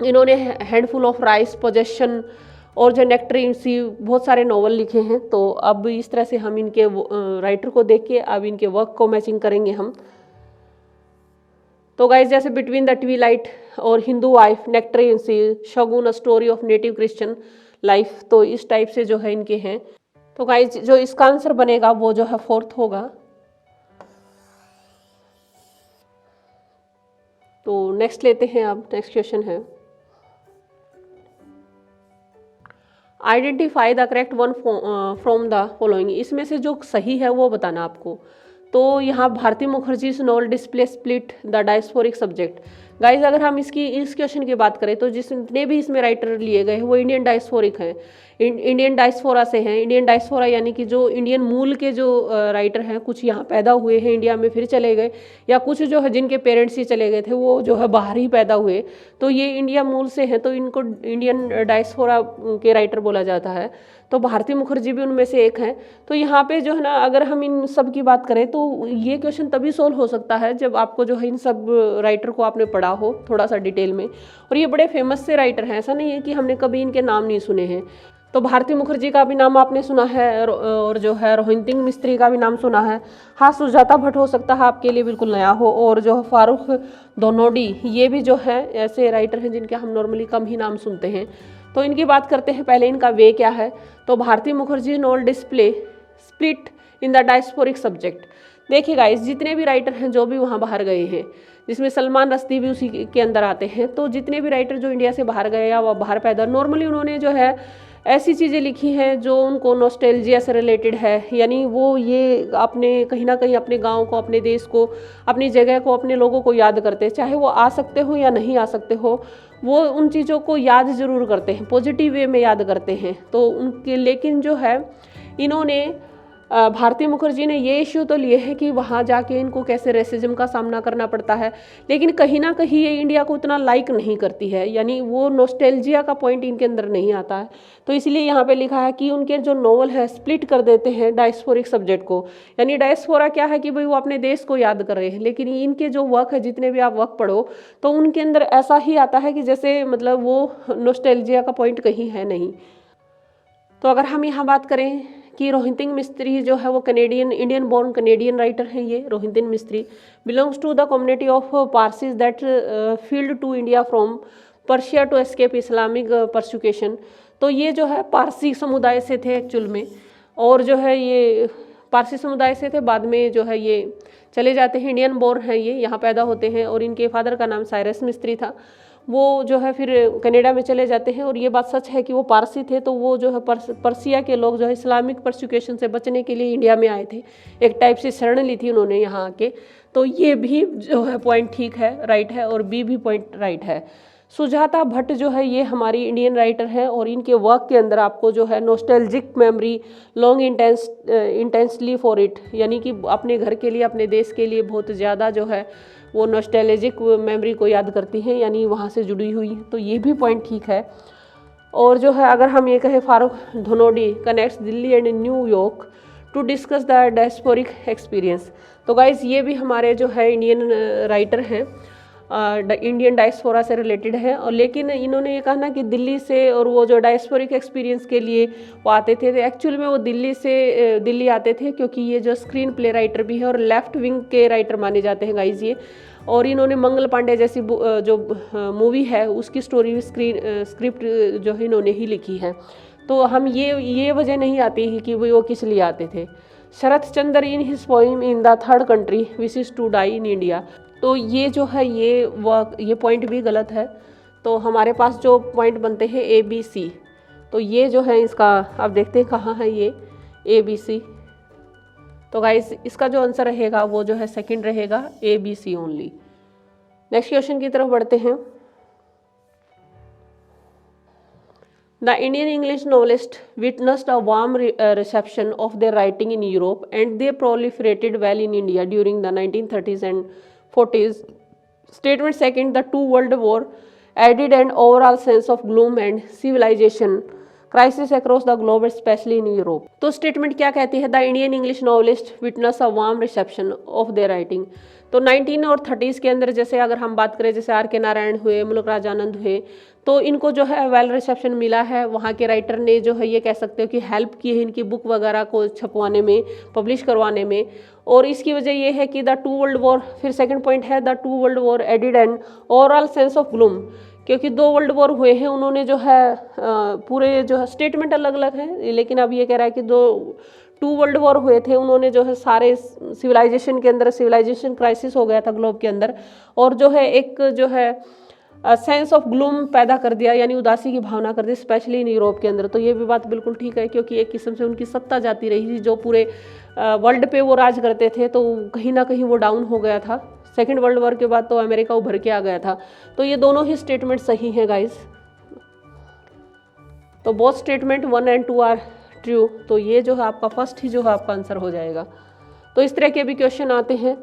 S1: इन्होंने हैंडफुल ऑफ राइस, पोजेशन और जो नेक्टरीन सी, बहुत सारे नॉवल लिखे हैं। तो अब इस तरह से हम इनके राइटर को देख के अब इनके वर्क को मैचिंग करेंगे हम। तो गाइस जैसे बिटवीन द ट्विलाइट और Hindu wife, nectarine sea, Shagun, a story of native Christian life, तो इस टाइप से जो है इनके हैं। तो गाइस जो इसका आंसर बनेगा वो जो है फोर्थ होगा। तो नेक्स्ट लेते हैं, अब नेक्स्ट क्वेश्चन है identify the correct one from the following. इसमें से जो सही है वो बताना आपको। तो यहाँ Bharati Mukherjee novel display split the diasporic subject. Guys अगर हम इस क्वेश्चन की बात करें तो जितने भी इसमें राइटर लिए गए हैं वो इंडियन डायस्पोरिक हैं, इंडियन डायस्पोरा से हैं। इंडियन डायस्पोरा यानी कि जो इंडियन मूल के जो राइटर हैं, कुछ यहाँ पैदा हुए हैं इंडिया में फिर चले गए, या कुछ जो है जिनके पेरेंट्स ही चले गए थे वो जो है बाहर ही पैदा हुए, तो ये इंडिया मूल से हैं, तो इनको इंडियन डायस्पोरा के राइटर बोला जाता है। तो भारती मुखर्जी भी उनमें से एक हैं। तो यहाँ पे जो है ना, अगर हम इन सब की बात करें तो ये क्वेश्चन तभी सोल्व हो सकता है जब आपको जो है इन सब राइटर को आपने पढ़ा हो थोड़ा सा डिटेल में। और ये बड़े फेमस से राइटर हैं, ऐसा नहीं है कि हमने कभी इनके नाम नहीं सुने हैं। तो भारती मुखर्जी का भी नाम आपने सुना है, और जो है रोहिंटन मिस्त्री का भी नाम सुना है। हाँ, सुजाता भट्ट हो सकता है आपके लिए बिल्कुल नया हो, और जो फारूक दोनोडी, ये भी जो है ऐसे राइटर हैं जिनके हम नॉर्मली कम ही नाम सुनते हैं। तो इनकी बात करते हैं पहले, इनका वे क्या है। तो Bharati Mukherjee novel display split in the diasporic subject. देखिए गाइस, जितने भी राइटर हैं जो भी वहाँ बाहर गए हैं, जिसमें सलमान रश्दी भी उसी के अंदर आते हैं, तो जितने भी राइटर जो इंडिया से बाहर गए या वह बाहर पैदा, नॉर्मली उन्होंने जो है ऐसी चीज़ें लिखी हैं जो उनको नॉस्टैल्जिया से रिलेटेड है, यानी वो ये अपने कहीं ना कहीं अपने गांव को, अपने देश को, अपनी जगह को, अपने लोगों को याद करते हैं, चाहे वो आ सकते हो या नहीं आ सकते हो, वो उन चीज़ों को याद ज़रूर करते हैं, पॉजिटिव वे में याद करते हैं। तो उनके लेकिन जो है इन्होंने भारती मुखर्जी ने ये इश्यू तो लिए हैं कि वहाँ जाके इनको कैसे रेसिज्म का सामना करना पड़ता है, लेकिन कहीं ना कहीं ये इंडिया को उतना लाइक नहीं करती है, यानी वो नॉस्टैल्जिया का पॉइंट इनके अंदर नहीं आता है। तो इसलिए यहाँ पे लिखा है कि उनके जो नॉवल है स्प्लिट कर देते हैं डायस्पोरिक सब्जेक्ट को, यानी डायस्पोरा क्या है कि भाई वो अपने देश को याद कर रहे हैं, लेकिन इनके जो वर्क है, जितने भी आप वर्क पढ़ो, तो उनके अंदर ऐसा ही आता है कि जैसे मतलब वो नॉस्टैल्जिया का पॉइंट कहीं है नहीं। तो अगर हम यहाँ बात करें कि रोहिंटन मिस्त्री जो है वो Canadian, Indian born Canadian writer हैं। ये Rohinton Mistry belongs to the community of Parsis that fled to India from Persia to escape Islamic persecution. तो ये जो है पारसी समुदाय से थे एक्चुअल में, और जो है ये पारसी समुदाय से थे, बाद में जो है ये चले जाते हैं, इंडियन बोर्न है, ये यहाँ पैदा होते हैं, और इनके फादर का नाम साइरस मिस्त्री था। वो जो है फिर कनाडा में चले जाते हैं, और ये बात सच है कि वो पारसी थे, तो वो जो है पर्सिया के लोग जो है इस्लामिक परसिक्यूशन से बचने के लिए इंडिया में आए थे, एक टाइप से शरण ली थी उन्होंने यहाँ आके। तो ये भी जो है पॉइंट ठीक है, राइट है, और बी भी पॉइंट राइट है। सुजाता भट्ट जो है ये हमारी इंडियन राइटर हैं, और इनके वर्क के अंदर आपको जो है nostalgic memory, long intensely for it, यानी कि अपने घर के लिए, अपने देश के लिए बहुत ज़्यादा जो है वो नॉस्टैल्जिक मेमोरी को याद करती हैं, यानी वहाँ से जुड़ी हुई। तो ये भी पॉइंट ठीक है। और जो है अगर हम ये कहें, Farrukh Dhondy connects Delhi and New York to discuss the diasporic experience. तो गाइज़ ये भी हमारे जो है इंडियन राइटर हैं, इंडियन डायस्पोरा से रिलेटेड है, और लेकिन इन्होंने ये कहा ना कि दिल्ली से, और वो जो डायस्पोरिक एक्सपीरियंस के लिए वो आते थे, एक्चुअल में वो दिल्ली आते थे, क्योंकि ये जो स्क्रीन प्ले राइटर भी है और लेफ्ट विंग के राइटर माने जाते हैं गाइज ये। और इन्होंने मंगल पांडे जैसी जो मूवी है उसकी स्टोरी स्क्रिप्ट जो है इन्होंने ही लिखी है। तो हम ये वजह नहीं आती है कि वो किस लिए आते थे। Sharat Chandra in his poem in the third country wishes to die in India. तो ये जो है ये पॉइंट भी गलत है। तो हमारे पास जो पॉइंट बनते हैं ABC, तो ये जो है इसका आप देखते हैं कहाँ है ये ABC। तो गाइस इसका जो आंसर रहेगा वो जो है सेकंड रहेगा, ABC ओनली। नेक्स्ट क्वेश्चन की तरफ बढ़ते हैं। The Indian English novelist witnessed a warm reception of their writing in Europe, and they proliferated well in India during the 1930s and 40s. Statement second, the two world war added an overall sense of gloom and civilization crisis across the globe, especially in Europe. तो statement क्या कहती है? The Indian English novelist witness a warm reception of their writing. तो 19 और 30s के अंदर जैसे अगर हम बात करें, जैसे R.K. नारायण हुए, मुल्क राज आनंद हुए, तो इनको जो है वेल रिसेप्शन मिला है। वहाँ के राइटर ने जो है ये कह सकते हो कि हेल्प की है इनकी बुक वगैरह को छपवाने में, पब्लिश करवाने में। और इसकी वजह ये है कि द टू वर्ल्ड वॉर, फिर सेकंड पॉइंट है the two world war added an overall sense of gloom, क्योंकि 2 वर्ल्ड वॉर हुए हैं, उन्होंने जो है पूरे जो है स्टेटमेंट अलग अलग है, लेकिन अब ये कह रहा है कि 2 वर्ल्ड वॉर हुए थे, उन्होंने जो है सारे सिविलाइजेशन के अंदर सिविलाइजेशन क्राइसिस हो गया था ग्लोब के अंदर, और जो है एक जो है सेंस ऑफ ग्लूम पैदा कर दिया, यानी उदासी की भावना कर दी, स्पेशली इन यूरोप के अंदर। तो ये भी बात बिल्कुल ठीक है, क्योंकि एक किस्म से उनकी सत्ता जाती रही थी, जो पूरे वर्ल्ड पे वो राज करते थे, तो कहीं ना कहीं वो डाउन हो गया था। सेकेंड वर्ल्ड वॉर के बाद तो अमेरिका उभर के आ गया था। तो ये दोनों ही स्टेटमेंट सही हैं गाइज। तो बोथ स्टेटमेंट 1 और 2 आर ट्रू। तो ये जो है आपका फर्स्ट ही जो है आपका आंसर हो जाएगा। तो इस तरह के भी क्वेश्चन आते हैं।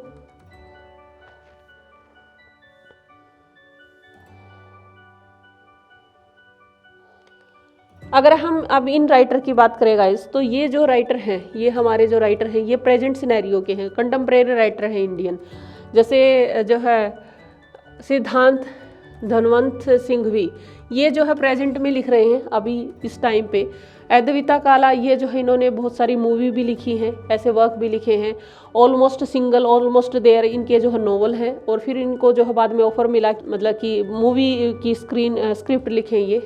S1: अगर हम अब इन राइटर की बात करें गाइस, तो ये जो राइटर हैं, ये हमारे जो राइटर हैं, ये प्रेजेंट सिनेरियो के हैं, कंटेम्प्रेरी राइटर हैं इंडियन। जैसे जो है सिद्धांत धनवंत सिंघवी, ये जो है प्रेजेंट में लिख रहे हैं अभी इस टाइम पे। अद्विता काला, ये जो है इन्होंने बहुत सारी मूवी भी लिखी हैं, ऐसे वर्क भी लिखे हैं। ऑलमोस्ट सिंगल, ऑलमोस्ट देयर, इनके जो है नोवेल हैं। और फिर इनको जो है बाद में ऑफर मिला, मतलब कि मूवी की स्क्रिप्ट लिखे ये।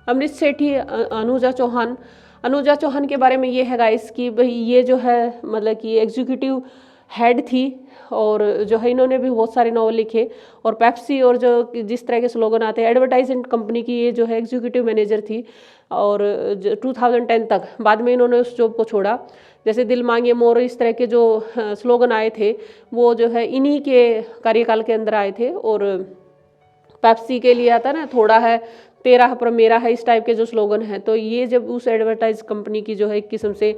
S1: अमृत सेठी, अनुजा चौहान के बारे में ये है गाइस कि भाई ये जो है मतलब कि एग्जीक्यूटिव हेड थी, और जो है इन्होंने भी बहुत सारे नॉवल लिखे। और पेप्सी और जो जिस तरह के स्लोगन आते हैं, एडवर्टाइजमेंट कंपनी की ये जो है एग्जीक्यूटिव मैनेजर थी। और 2010 तक, बाद में इन्होंने उस जॉब को छोड़ा। जैसे दिल मांगे मोर, इस तरह के जो स्लोगन आए थे वो जो है इन्हीं के कार्यकाल के अंदर आए थे। और पेप्सी के लिए आता ना, थोड़ा है तेरा पर मेरा है, इस टाइप के जो स्लोगन है, तो ये जब उस एडवर्टाइज कंपनी की जो है एक किस्म से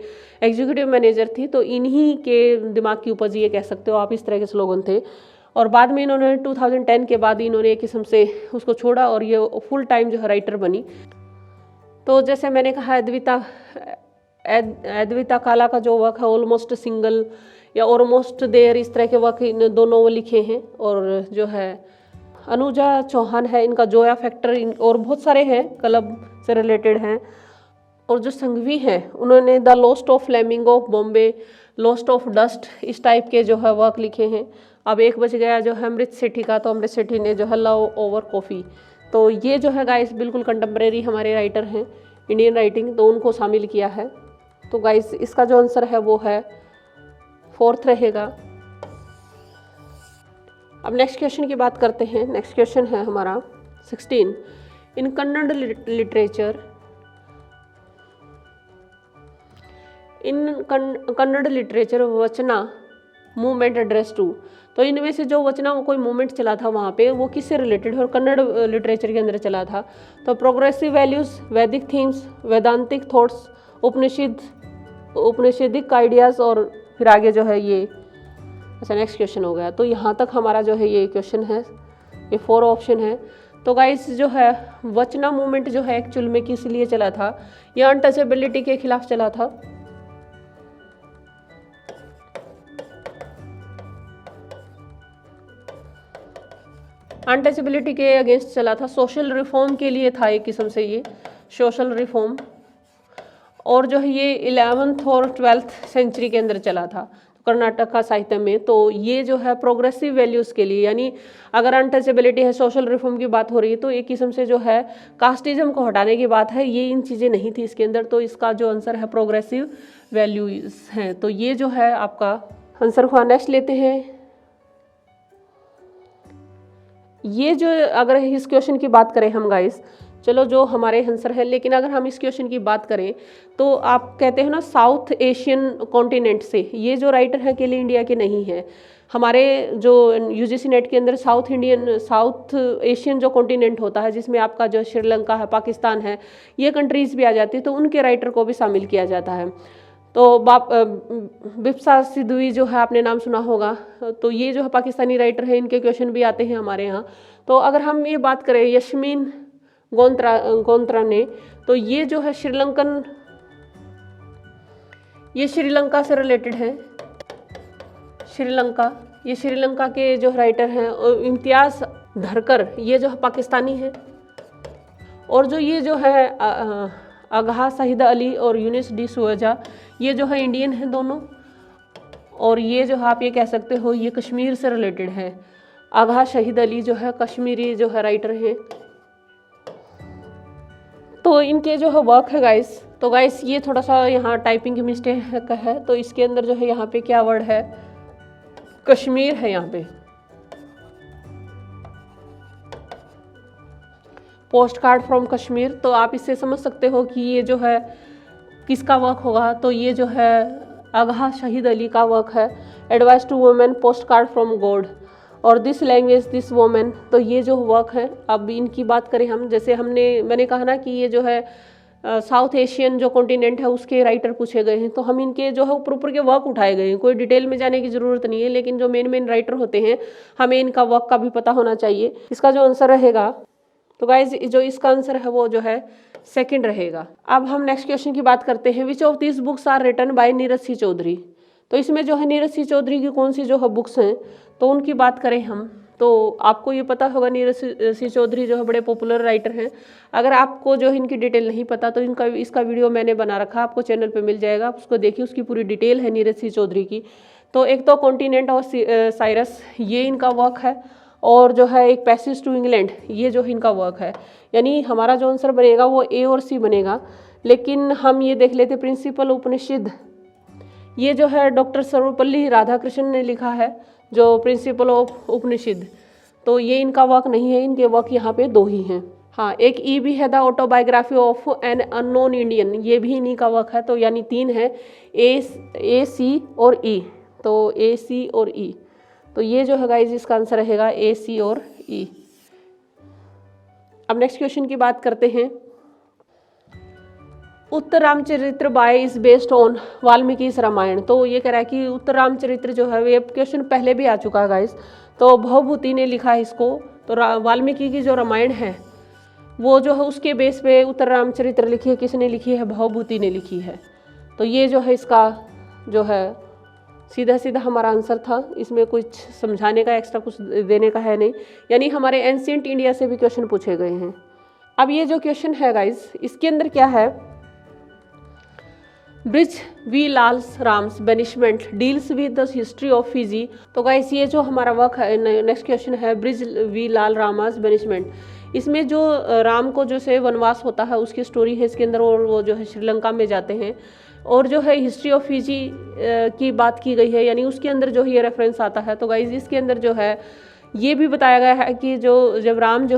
S1: एग्जीक्यूटिव मैनेजर थी, तो इन्हीं के दिमाग की उपज ये कह सकते हो आप, इस तरह के स्लोगन थे। और बाद में इन्होंने 2010 के बाद इन्होंने एक किस्म से उसको छोड़ा और ये फुल टाइम जो है राइटर बनी। तो जैसे मैंने कहा, अद्विता काला का जो वर्क है ऑलमोस्ट सिंगल या ऑलमोस्ट देयर, इस तरह के वर्क इन दोनों वो लिखे हैं। और जो है अनुजा चौहान है, इनका जोया फैक्टर, और बहुत सारे हैं क्लब से रिलेटेड हैं। और जो संघवी हैं उन्होंने the lost of flamingo Bombay, lost of dust, इस टाइप के जो है वर्क लिखे हैं। अब एक बच गया जो है अमृत सेठी का, तो अमृत सेठी ने जो है लव ओवर कॉफ़ी। तो ये जो है गाइस बिल्कुल कंटेम्प्रेरी हमारे राइटर हैं इंडियन राइटिंग, तो उनको शामिल किया है। तो गाइस इसका जो आंसर है वो है 4th रहेगा। अब नेक्स्ट क्वेश्चन की बात करते हैं। नेक्स्ट क्वेश्चन है हमारा 16। इन कन्नड़ लिटरेचर, इन कन्नड़ लिटरेचर वचना मूवमेंट एड्रेस टू। तो इनमें से जो वचना कोई मूवमेंट चला था वहाँ पे, वो किससे रिलेटेड है और कन्नड़ लिटरेचर के अंदर चला था। तो प्रोग्रेसिव वैल्यूज़, वैदिक थीम्स, वेदांतिक थॉट्स, उपनिषदिक आइडियाज़, और फिर आगे जो है ये, अच्छा नेक्स्ट क्वेश्चन हो गया। तो यहाँ तक हमारा जो है ये क्वेश्चन है, ये 4 ऑप्शन है। तो गाइस जो है वचना मूवमेंट जो है एक्चुअल में किस लिए चला था, ये अनटचेबिलिटी के खिलाफ चला था। अनटचेबिलिटी के अगेंस्ट चला था, सोशल रिफॉर्म के लिए था एक किस्म से ये सोशल रिफॉर्म। और जो है ये 11th और 12th सेंचुरी के अंदर चला था कर्नाटक का साहित्य में। तो ये जो है प्रोग्रेसिव वैल्यूज़ के लिए, यानी अगर अनटचेबिलिटी है, सोशल रिफॉर्म की बात हो रही है, तो एक किस्म से जो है कास्टिज्म को हटाने की बात है, ये इन चीज़ें नहीं थी इसके अंदर। तो इसका जो आंसर है प्रोग्रेसिव वैल्यूज़ हैं। तो ये जो है आपका आंसर हुआ। नेक्स्ट लेते हैं। ये जो अगर इस क्वेश्चन की बात करें हम गाइस, चलो जो हमारे आंसर है, लेकिन अगर हम इस क्वेश्चन की बात करें तो आप कहते हैं ना साउथ एशियन कॉन्टिनेंट से, ये जो राइटर है अकेले इंडिया के नहीं है। हमारे जो यूजीसी नेट के अंदर साउथ एशियन जो कॉन्टिनेंट होता है, जिसमें आपका जो श्रीलंका है, पाकिस्तान है, ये कंट्रीज़ भी आ जाती है, तो उनके राइटर को भी शामिल किया जाता है। तो बिप्सा सिद्धवी जो है आपने नाम सुना होगा, तो ये जो है पाकिस्तानी राइटर है, इनके क्वेश्चन भी आते हैं हमारे यहाँ। तो अगर हम ये बात करें यशमीन गोंत्रा ने, तो ये जो है ये श्रीलंका से रिलेटेड है। ये श्रीलंका के जो राइटर हैं। इम्तियाज़ धरकर, ये जो है पाकिस्तानी है। और जो ये जो है आगाह शाहिद अली और यूनिस डी सुवजा, ये जो है इंडियन हैं दोनों। और ये जो है आप ये कह सकते हो ये कश्मीर से रिलेटेड है। आगाह शाहिद अली जो है कश्मीरी जो है राइटर हैं। तो इनके जो है वर्क है गाइस, तो गाइस ये थोड़ा सा यहाँ टाइपिंग की मिस्टेक है। तो इसके अंदर जो है यहाँ पे क्या वर्ड है, कश्मीर है यहाँ पे। पोस्ट कार्ड फ्रॉम कश्मीर, तो आप इससे समझ सकते हो कि ये जो है किसका वर्क होगा। तो ये जो है आगाह शाहिद अली का वर्क है। Advice to women, postcard from God, और दिस लैंग्वेज दिस वोमेन। तो ये जो वर्क है, अब इनकी बात करें हम, जैसे मैंने कहा ना कि ये जो है साउथ एशियन जो कॉन्टिनेंट है उसके राइटर पूछे गए हैं, तो हम इनके जो है ऊपर के वर्क उठाए गए हैं। कोई डिटेल में जाने की ज़रूरत नहीं है, लेकिन जो मेन राइटर होते हैं हमें इनका वर्क का भी पता होना चाहिए। इसका जो आंसर रहेगा, तो गाइज जो इसका आंसर है वो जो है 2nd रहेगा। अब हम नेक्स्ट क्वेश्चन की बात करते हैं। Which of this books are written by Nirad C Chaudhuri. तो इसमें जो है नीरज सी चौधरी की कौन सी जो है बुक्स हैं, तो उनकी बात करें हम, तो आपको ये पता होगा नीरज सी चौधरी जो है बड़े पॉपुलर राइटर हैं। अगर आपको जो है इनकी डिटेल नहीं पता, तो इसका वीडियो मैंने बना रखा, आपको चैनल पे मिल जाएगा, आप उसको देखिए, उसकी पूरी डिटेल है नीरज सी चौधरी की। तो एक तो कॉन्टिनेंट और साइरस, ये इनका वर्क है। और जो है एक पैसेज टू इंग्लैंड, ये जो इनका वर्क है। यानी हमारा जो आंसर बनेगा वो A और C बनेगा। लेकिन हम ये देख लेते प्रिंसिपल उपनिषद, ये जो है डॉक्टर सर्वपल्ली राधाकृष्णन ने लिखा है, जो प्रिंसिपल ऑफ उपनिषद। तो ये इनका वर्क नहीं है, इनके वर्क यहाँ पे 2 ही हैं। हाँ, एक ई भी है, the autobiography of an unknown Indian, ये भी इन्हीं का वर्क है। तो यानी 3 है, ए सी और ई। तो ए सी और ई, तो ये जो है गाइज इसका आंसर रहेगा ए सी और ई। अब नेक्स्ट क्वेश्चन की बात करते हैं। Uttar Ramcharitra by is based on Valmiki Ramayana. तो ये कह रहा है कि उत्तर रामचरित्र जो है, ये क्वेश्चन पहले भी आ चुका है गाइस। तो भवभूति ने लिखा है इसको। तो वाल्मीकि की जो रामायण है वो जो है उसके बेस पे उत्तर रामचरित्र लिखी है। किसने लिखी है? भवभूति ने लिखी है। तो ये जो है इसका जो है सीधा सीधा हमारा आंसर था। इसमें कुछ समझाने का, एक्स्ट्रा कुछ देने का है नहीं। यानी हमारे एंशिएंट इंडिया से भी क्वेश्चन पूछे गए हैं। अब ये जो क्वेश्चन है गाइस, इसके अंदर क्या है? Brij V Lal Rama's banishment deals with the history of Fiji. तो गाइस ये जो हमारा वर्क है, नेक्स्ट क्वेश्चन है ब्रिज वी लाल रामास बेनिशमेंट। इसमें जो राम को जो से वनवास होता है उसकी स्टोरी है इसके अंदर, और वो जो है श्रीलंका में जाते हैं, और जो है हिस्ट्री ऑफ फिजी की बात की गई है, यानी उसके अंदर जो है ये रेफरेंस आता है। तो गाइस इसके अंदर जो है ये भी बताया गया है कि जब राम जी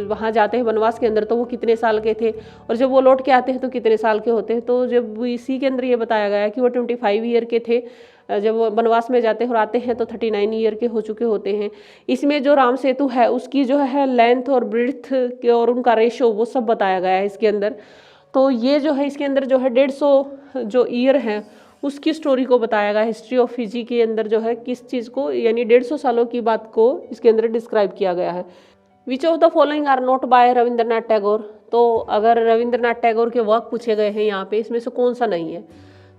S1: वहाँ जाते हैं वनवास के अंदर, तो वो कितने साल के थे, और जब वो लौट के आते हैं तो कितने साल के होते हैं। तो जब इसी के अंदर ये बताया गया है कि वो 25 ईयर के थे जब वो वनवास में जाते हैं, और आते हैं तो 39 ईयर के हो चुके होते हैं। इसमें जो राम सेतु है उसकी जो है लेंथ और ब्रेड्थ के और उनका रेशो वो सब बताया गया है इसके अंदर। तो ये जो है इसके अंदर जो है 150 जो ईयर हैं उसकी स्टोरी को बताया गया। हिस्ट्री ऑफ फिजी के अंदर जो है किस चीज़ को, यानी 150 सालों की बात को इसके अंदर डिस्क्राइब किया गया है। Which of the following are not by Rabindranath Tagore. तो अगर रविंद्रनाथ टैगोर के वर्क पूछे गए हैं यहाँ पे, इसमें से कौन सा नहीं है?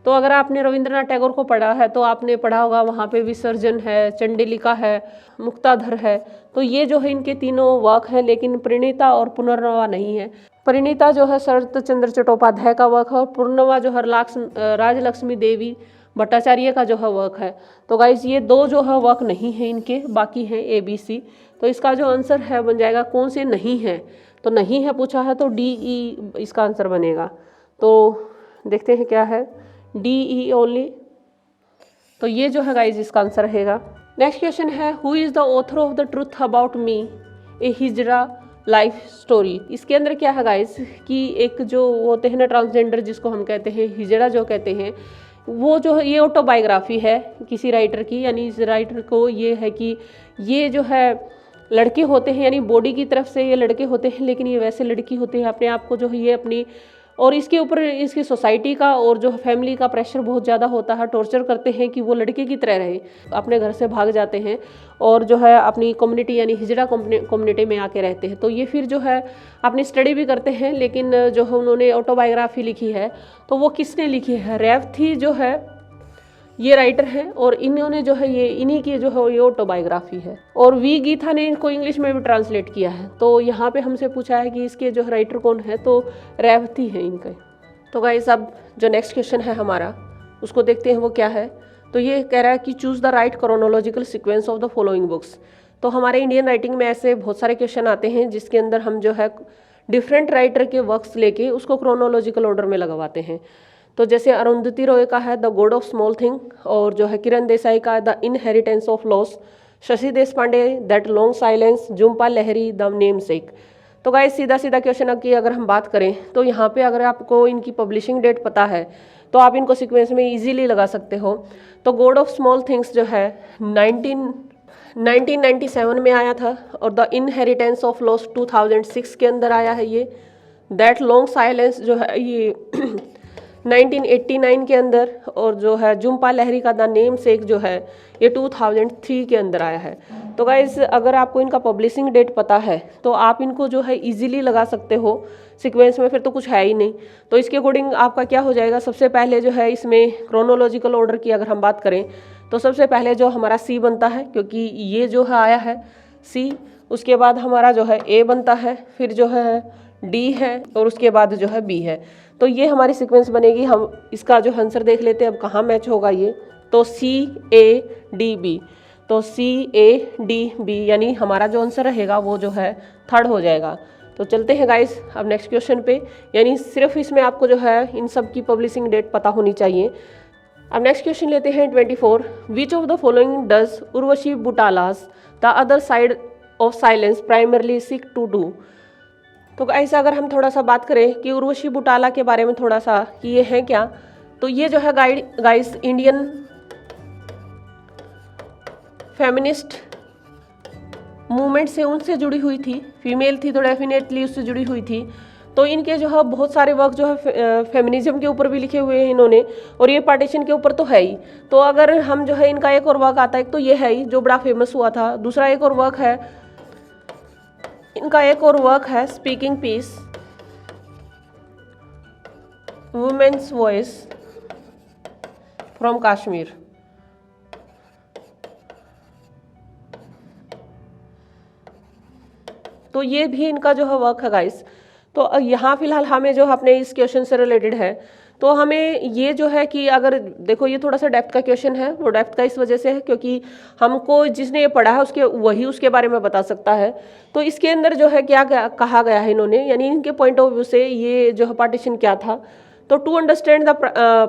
S1: तो अगर आपने रविंद्रनाथ टैगोर को पढ़ा है तो आपने पढ़ा होगा वहाँ पे विसर्जन है, चंडिलिका है, मुक्ताधर है। तो ये जो है इनके तीनों वर्क हैं, लेकिन प्रणीता और पुनर्नवा नहीं है। परिणीता जो है शरत चंद्र चट्टोपाध्याय का वर्क है, और पूर्णवा जो है राजलक्ष्मी देवी भट्टाचार्य का जो है वर्क है। तो गाइज ये 2 जो है वर्क नहीं है इनके, बाकी हैं ABC। तो इसका जो आंसर है बन जाएगा कौन से नहीं है। तो नहीं है पूछा है तो DE इसका आंसर बनेगा। तो देखते हैं क्या है, DE ओनली। तो ये जो है गाइज इसका आंसर रहेगा। नेक्स्ट क्वेश्चन है, who is the author of the truth about me a hijra life story. इसके अंदर क्या है गाइस कि एक जो होते हैं ना ट्रांसजेंडर, जिसको हम कहते हैं हिजड़ा जो कहते हैं, वो जो है ये ऑटोबायोग्राफी है किसी राइटर की। यानी इस राइटर को ये है कि ये जो है लड़के होते हैं, यानी बॉडी की तरफ से ये लड़के होते हैं, लेकिन ये वैसे लड़की होते हैं। अपने आप को जो है ये अपनी, और इसके ऊपर इसकी सोसाइटी का और जो फैमिली का प्रेशर बहुत ज़्यादा होता है। टॉर्चर करते हैं कि वो लड़के की तरह रहे, अपने घर से भाग जाते हैं और जो है अपनी कम्युनिटी यानी हिजड़ा कम्युनिटी में आके रहते हैं। तो ये फिर जो है अपनी स्टडी भी करते हैं, लेकिन जो है उन्होंने ऑटोबायोग्राफी लिखी है। तो वो किसने लिखी है? रेवती जो है ये राइटर हैं, और इन्होंने जो है ये इन्हीं की जो है ये ऑटोबायोग्राफी है। और वी गीता ने इनको इंग्लिश में भी ट्रांसलेट किया है। तो यहाँ पे हमसे पूछा है कि इसके जो राइटर कौन है, तो रेवती है इनके। तो गाइस अब जो नेक्स्ट क्वेश्चन है हमारा उसको देखते हैं वो क्या है। तो ये कह रहा है कि choose the right chronological sequence of the following books. तो हमारे इंडियन राइटिंग में ऐसे बहुत सारे क्वेश्चन आते हैं जिसके अंदर हम जो है डिफरेंट राइटर के वर्क्स लेके उसको क्रोनोलॉजिकल ऑर्डर में लगवाते हैं। तो जैसे अरुंधति रॉय का है the God of small thing, और जो है किरण देसाई का the inheritance of loss, Shashi Deshpande that long silence, Jhumpa Lahiri the namesake. तो गाइस सीधा सीधा क्वेश्चन की अगर हम बात करें तो यहाँ पे अगर आपको इनकी पब्लिशिंग डेट पता है तो आप इनको सीक्वेंस में इजीली लगा सकते हो। तो गॉड ऑफ स्मॉल थिंग्स जो है 1997 में आया था, और द इनहेरिटेंस ऑफ लॉस 2006 के अंदर आया है ये। दैट लॉन्ग साइलेंस जो है ये 1989 के अंदर, और जो है झुम्पा लहरी का द नेम सेक जो है ये 2003 के अंदर आया है। तो गाइज अगर आपको इनका पब्लिशिंग डेट पता है तो आप इनको जो है इजीली लगा सकते हो सीक्वेंस में, फिर तो कुछ है ही नहीं। तो इसके अकॉर्डिंग आपका क्या हो जाएगा, सबसे पहले जो है इसमें क्रोनोलॉजिकल ऑर्डर की अगर हम बात करें तो सबसे पहले जो हमारा C बनता है, क्योंकि ये जो है आया है C। उसके बाद हमारा जो है A बनता है, फिर जो है D है, और उसके बाद जो है B है। तो ये हमारी सीक्वेंस बनेगी। हम इसका जो आंसर देख लेते हैं अब कहाँ मैच होगा ये। तो CADB, तो CADB यानी हमारा जो आंसर रहेगा वो जो है 3rd हो जाएगा। तो चलते हैं गाइस अब नेक्स्ट क्वेश्चन पे। यानी सिर्फ इसमें आपको जो है इन सब की पब्लिशिंग डेट पता होनी चाहिए। अब नेक्स्ट क्वेश्चन लेते हैं 24। Which of the following does Urvashi Butalia's the other side of silence primarily seek to do. तो ऐसा अगर हम थोड़ा सा बात करें कि उर्वशी बुटाला के बारे में थोड़ा सा कि ये है क्या, तो ये जो है गाइस इंडियन फेमिनिस्ट मूवमेंट से उनसे जुड़ी हुई थी, फीमेल थी तो डेफिनेटली उससे जुड़ी हुई थी। तो इनके जो है बहुत सारे वर्क जो है फेमिनिज्म के ऊपर भी लिखे हुए हैं इन्होंने, और ये पार्टीशन के ऊपर तो है ही। तो अगर हम जो है इनका एक और वर्क आता है, तो ये है ही जो बड़ा फेमस हुआ था। दूसरा एक और वर्क है इनका, एक और वर्क है speaking peace, women's voice from Kashmir. तो ये भी इनका जो है वर्क है गाइस। तो यहाँ फिलहाल हमें जो अपने इस क्वेश्चन से रिलेटेड है, तो हमें ये जो है कि अगर देखो ये थोड़ा सा डेप्थ का क्वेश्चन है, वो डेप्थ का इस वजह से है क्योंकि हमको जिसने ये पढ़ा है वही उसके बारे में बता सकता है। तो इसके अंदर जो है क्या कहा गया है इन्होंने, यानी इनके पॉइंट ऑफ व्यू से ये जो है पार्टीशन क्या था। तो to understand the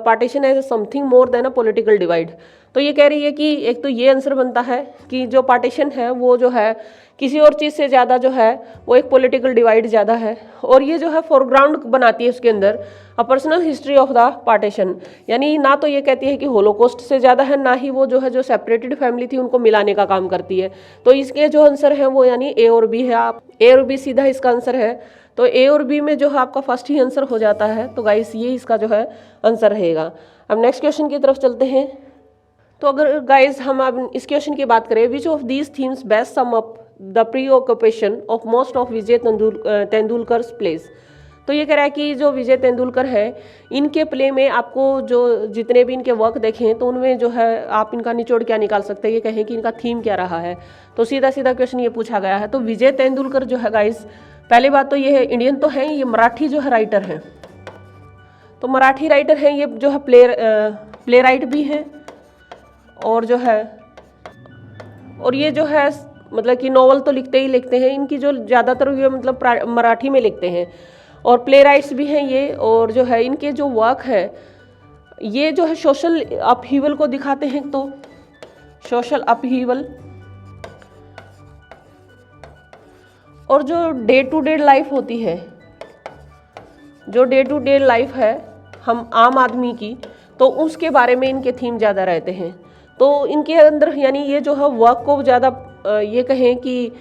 S1: partition as something more than a political divide. तो ये कह रही है कि एक तो ये आंसर बनता है कि जो पार्टीशन है वो जो है किसी और चीज़ से ज़्यादा जो है वो एक पॉलिटिकल डिवाइड ज़्यादा है, और ये जो है फोरग्राउंड बनाती है उसके अंदर a personal history of the partition. यानी ना तो ये कहती है कि होलोकॉस्ट से ज़्यादा है, ना ही वो जो है जो सेपरेटेड फैमिली थी उनको मिलाने का काम करती है। तो इसके जो आंसर है वो यानी ए और बी है। आप ए और बी सीधा इसका आंसर है। तो ए और बी में जो है आपका फर्स्ट ही आंसर हो जाता है। तो गाइस ये इसका जो है आंसर रहेगा। अब नेक्स्ट क्वेश्चन की तरफ चलते हैं। तो अगर गाइस हम अब इस क्वेश्चन की बात करें, which of these themes best sum up the pre occupation of most of Vijay Tendulkar place. तो ये कह रहा है कि जो विजय तेंदुलकर है इनके प्ले में आपको जो जितने भी इनके वर्क देखें तो उनमें जो है आप इनका निचोड़ क्या निकाल सकते हैं, ये कहें कि इनका थीम क्या रहा है। तो सीधा सीधा क्वेश्चन ये पूछा गया है। तो विजय तेंदुलकर जो है गाइस, पहली बात तो ये है इंडियन तो है, ये मराठी जो है राइटर हैं। तो मराठी राइटर हैं, ये जो है प्ले राइट भी हैं, और जो है और ये जो है मतलब कि नॉवल तो लिखते ही लिखते हैं। इनकी जो ज़्यादातर ये मतलब मराठी में लिखते हैं, और प्ले राइट्स भी हैं ये। और जो है इनके जो वर्क है ये जो है सोशल अपहीवल को दिखाते हैं। तो सोशल अपहीवल और जो डे टू डे लाइफ होती है, जो डे टू डे लाइफ है हम आम आदमी की, तो उसके बारे में इनके थीम ज़्यादा रहते हैं। तो इनके अंदर यानी ये जो है वर्क को ज़्यादा ये कहें कि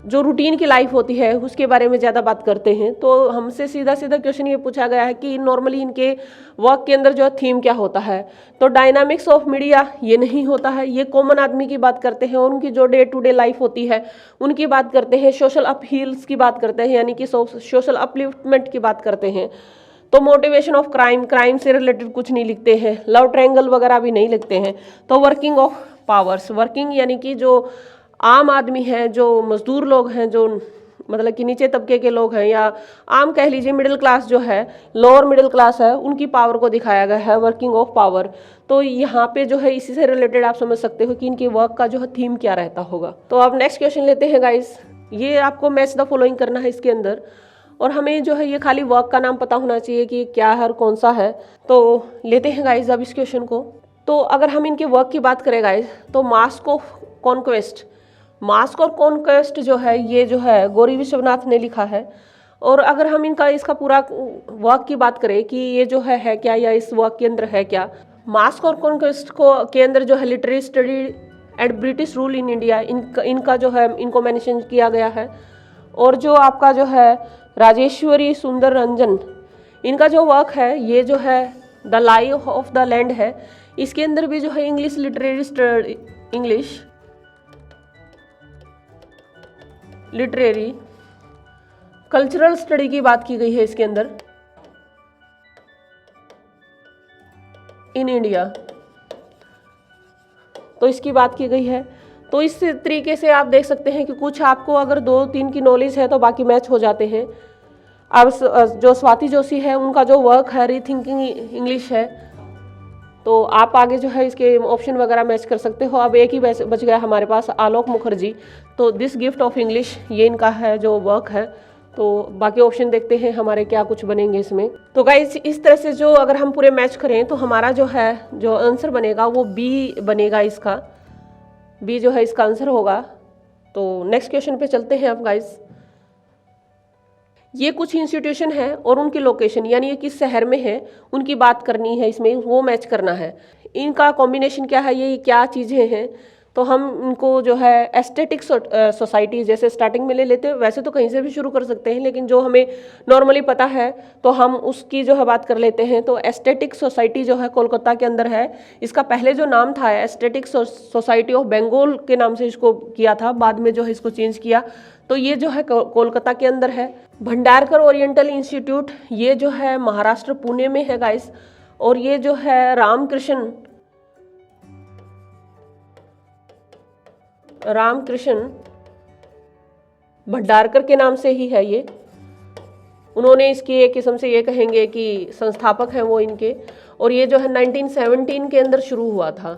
S1: जो रूटीन की लाइफ होती है उसके बारे में ज़्यादा बात करते हैं। तो हमसे सीधा सीधा क्वेश्चन ये पूछा गया है कि नॉर्मली इनके वर्क के अंदर जो थीम क्या होता है। तो डायनामिक्स ऑफ मीडिया ये नहीं होता है, ये कॉमन आदमी की बात करते हैं, और उनकी जो डे टू डे लाइफ होती है उनकी बात करते हैं। सोशल अपहील्स की बात करते हैं, यानी कि सोशल अपलिफ्टमेंट की बात करते हैं। तो मोटिवेशन ऑफ क्राइम से रिलेटेड कुछ नहीं लिखते हैं। लव ट्रायंगल वगैरह भी नहीं लिखते हैं। तो वर्किंग ऑफ पावर्स, वर्किंग यानी कि जो आम आदमी हैं, जो मजदूर लोग हैं, जो मतलब कि नीचे तबके के लोग हैं, या आम कह लीजिए मिडिल क्लास जो है, लोअर मिडिल क्लास है, उनकी पावर को दिखाया गया है, वर्किंग ऑफ पावर। तो यहाँ पे जो है इसी से रिलेटेड आप समझ सकते हो कि इनके वर्क का जो है थीम क्या रहता होगा। तो अब नेक्स्ट क्वेश्चन लेते हैं गाइस। ये आपको मैच द फॉलोइंग करना है इसके अंदर, और हमें जो है ये खाली वर्क का नाम पता होना चाहिए कि क्या है और कौन सा है। तो लेते हैं गाइस अब इस क्वेश्चन को। तो अगर हम इनके वर्क की बात करें गाइस, तो मास्क ऑफ कॉन्क्वेस्ट जो है ये जो है गौरी विश्वनाथ ने लिखा है। और अगर हम इसका पूरा वर्क की बात करें कि ये जो है क्या, या इस वर्क के अंदर है क्या, मास्क और कॉन्क्वेस्ट के अंदर जो है literary study and British rule in India, इनका जो है इनको मेंशन किया गया है। और जो आपका जो है राजेश्वरी सुंदर रंजन, इनका जो वर्क है ये जो है the life of the land है, इसके अंदर भी जो है इंग्लिश लिटरेरी कल्चरल स्टडी की बात की गई है इसके अंदर इन इंडिया। तो इसकी बात की गई है। तो इस तरीके से आप देख सकते हैं कि कुछ आपको अगर 2-3 की नॉलेज है तो बाकी मैच हो जाते हैं। अब जो स्वाति जोशी है उनका जो वर्क है रीथिंकिंग इंग्लिश है, तो आप आगे जो है इसके ऑप्शन वगैरह मैच कर सकते हो। अब एक ही बच गया हमारे पास, आलोक मुखर्जी। तो दिस गिफ्ट ऑफ इंग्लिश, ये इनका है जो वर्क है। तो बाकी ऑप्शन देखते हैं हमारे क्या कुछ बनेंगे इसमें। तो गाइस इस तरह से जो अगर हम पूरे मैच करें तो हमारा जो है जो आंसर बनेगा वो बी बनेगा, इसका बी जो है इसका आंसर होगा। तो नेक्स्ट क्वेश्चन पे चलते हैं अब गाइस। ये कुछ इंस्टीट्यूशन है और उनकी लोकेशन यानी ये किस शहर में है उनकी बात करनी है, इसमें वो मैच करना है। इनका कॉम्बिनेशन क्या है, ये क्या चीज़ें हैं, तो हम इनको जो है एस्थेटिक सोसाइटी जैसे स्टार्टिंग में ले लेते हैं। वैसे तो कहीं से भी शुरू कर सकते हैं लेकिन जो हमें नॉर्मली पता है तो हम उसकी जो है बात कर लेते हैं। तो एस्थेटिक सोसाइटी जो है कोलकाता के अंदर है। इसका पहले जो नाम था एस्थेटिक सोसाइटी ऑफ बंगाल के नाम से इसको किया था, बाद में जो है इसको चेंज किया। तो ये जो है कोलकाता के अंदर है। भंडारकर ओरिएंटल इंस्टीट्यूट ये जो है महाराष्ट्र पुणे में है गाइस। और ये जो है रामकृष्ण भंडारकर के नाम से ही है ये। उन्होंने इसकी एक किस्म से ये कहेंगे कि संस्थापक हैं वो इनके। और ये जो है 1917 के अंदर शुरू हुआ था।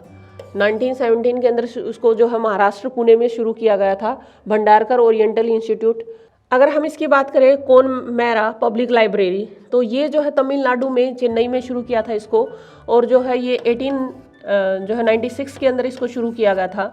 S1: 1917 के अंदर उसको जो है महाराष्ट्र पुणे में शुरू किया गया था, भंडारकर ओरिएंटल इंस्टीट्यूट। अगर हम इसकी बात करें कौन मैरा पब्लिक लाइब्रेरी, तो ये जो है तमिलनाडु में चेन्नई में शुरू किया था इसको। और जो है ये 96 के अंदर इसको शुरू किया गया था।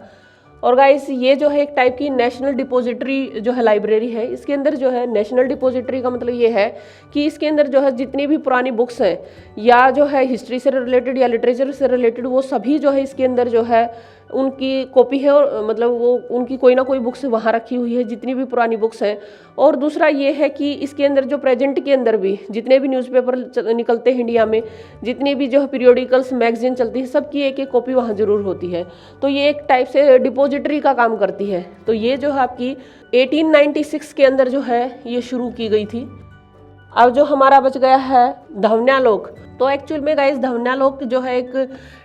S1: और गाइस ये जो है एक टाइप की नेशनल डिपॉजिटरी जो है लाइब्रेरी है। इसके अंदर जो है नेशनल डिपॉजिटरी का मतलब ये है कि इसके अंदर जो है जितनी भी पुरानी बुक्स हैं या जो है हिस्ट्री से रिलेटेड या लिटरेचर से रिलेटेड वो सभी जो है इसके अंदर जो है उनकी कॉपी है। और मतलब वो उनकी कोई ना कोई बुक्स वहाँ रखी हुई है जितनी भी पुरानी बुक्स हैं। और दूसरा ये है कि इसके अंदर जो प्रेजेंट के अंदर भी जितने भी न्यूज़पेपर निकलते हैं इंडिया में, जितनी भी जो है पीरियोडिकल्स मैगजीन चलती है, सबकी एक एक कॉपी वहाँ ज़रूर होती है। तो ये एक टाइप से डिपॉजिटरी का काम करती है। तो ये जो है आपकी 1896 के अंदर जो है ये शुरू की गई थी। अब जो हमारा बच गया है ध्वन्यालोक, तो एक्चुअल में गाइस ध्वन्यालोक जो है एक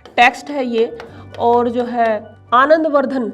S1: टेक्स्ट है ये। और जो है आनंदवर्धन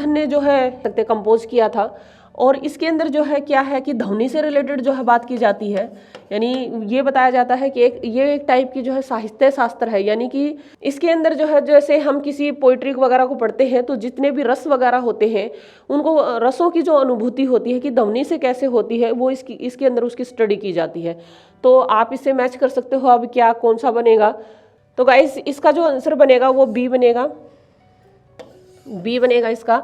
S1: ने जो है कंपोज किया था। और इसके अंदर जो है क्या है कि ध्वनि से रिलेटेड जो है बात की जाती है। यानी ये बताया जाता है कि ये एक टाइप की जो है साहित्य शास्त्र है। यानी कि इसके अंदर जो है जैसे हम किसी पोइट्री वगैरह को पढ़ते हैं तो जितने भी रस वगैरह होते हैं उनको रसों की जो अनुभूति होती है कि ध्वनि से कैसे होती है वो इसके अंदर उसकी स्टडी की जाती है। तो आप इससे मैच कर सकते हो अब क्या कौन सा बनेगा। तो गाइस इसका जो आंसर बनेगा वो बी बनेगा, बी बनेगा इसका।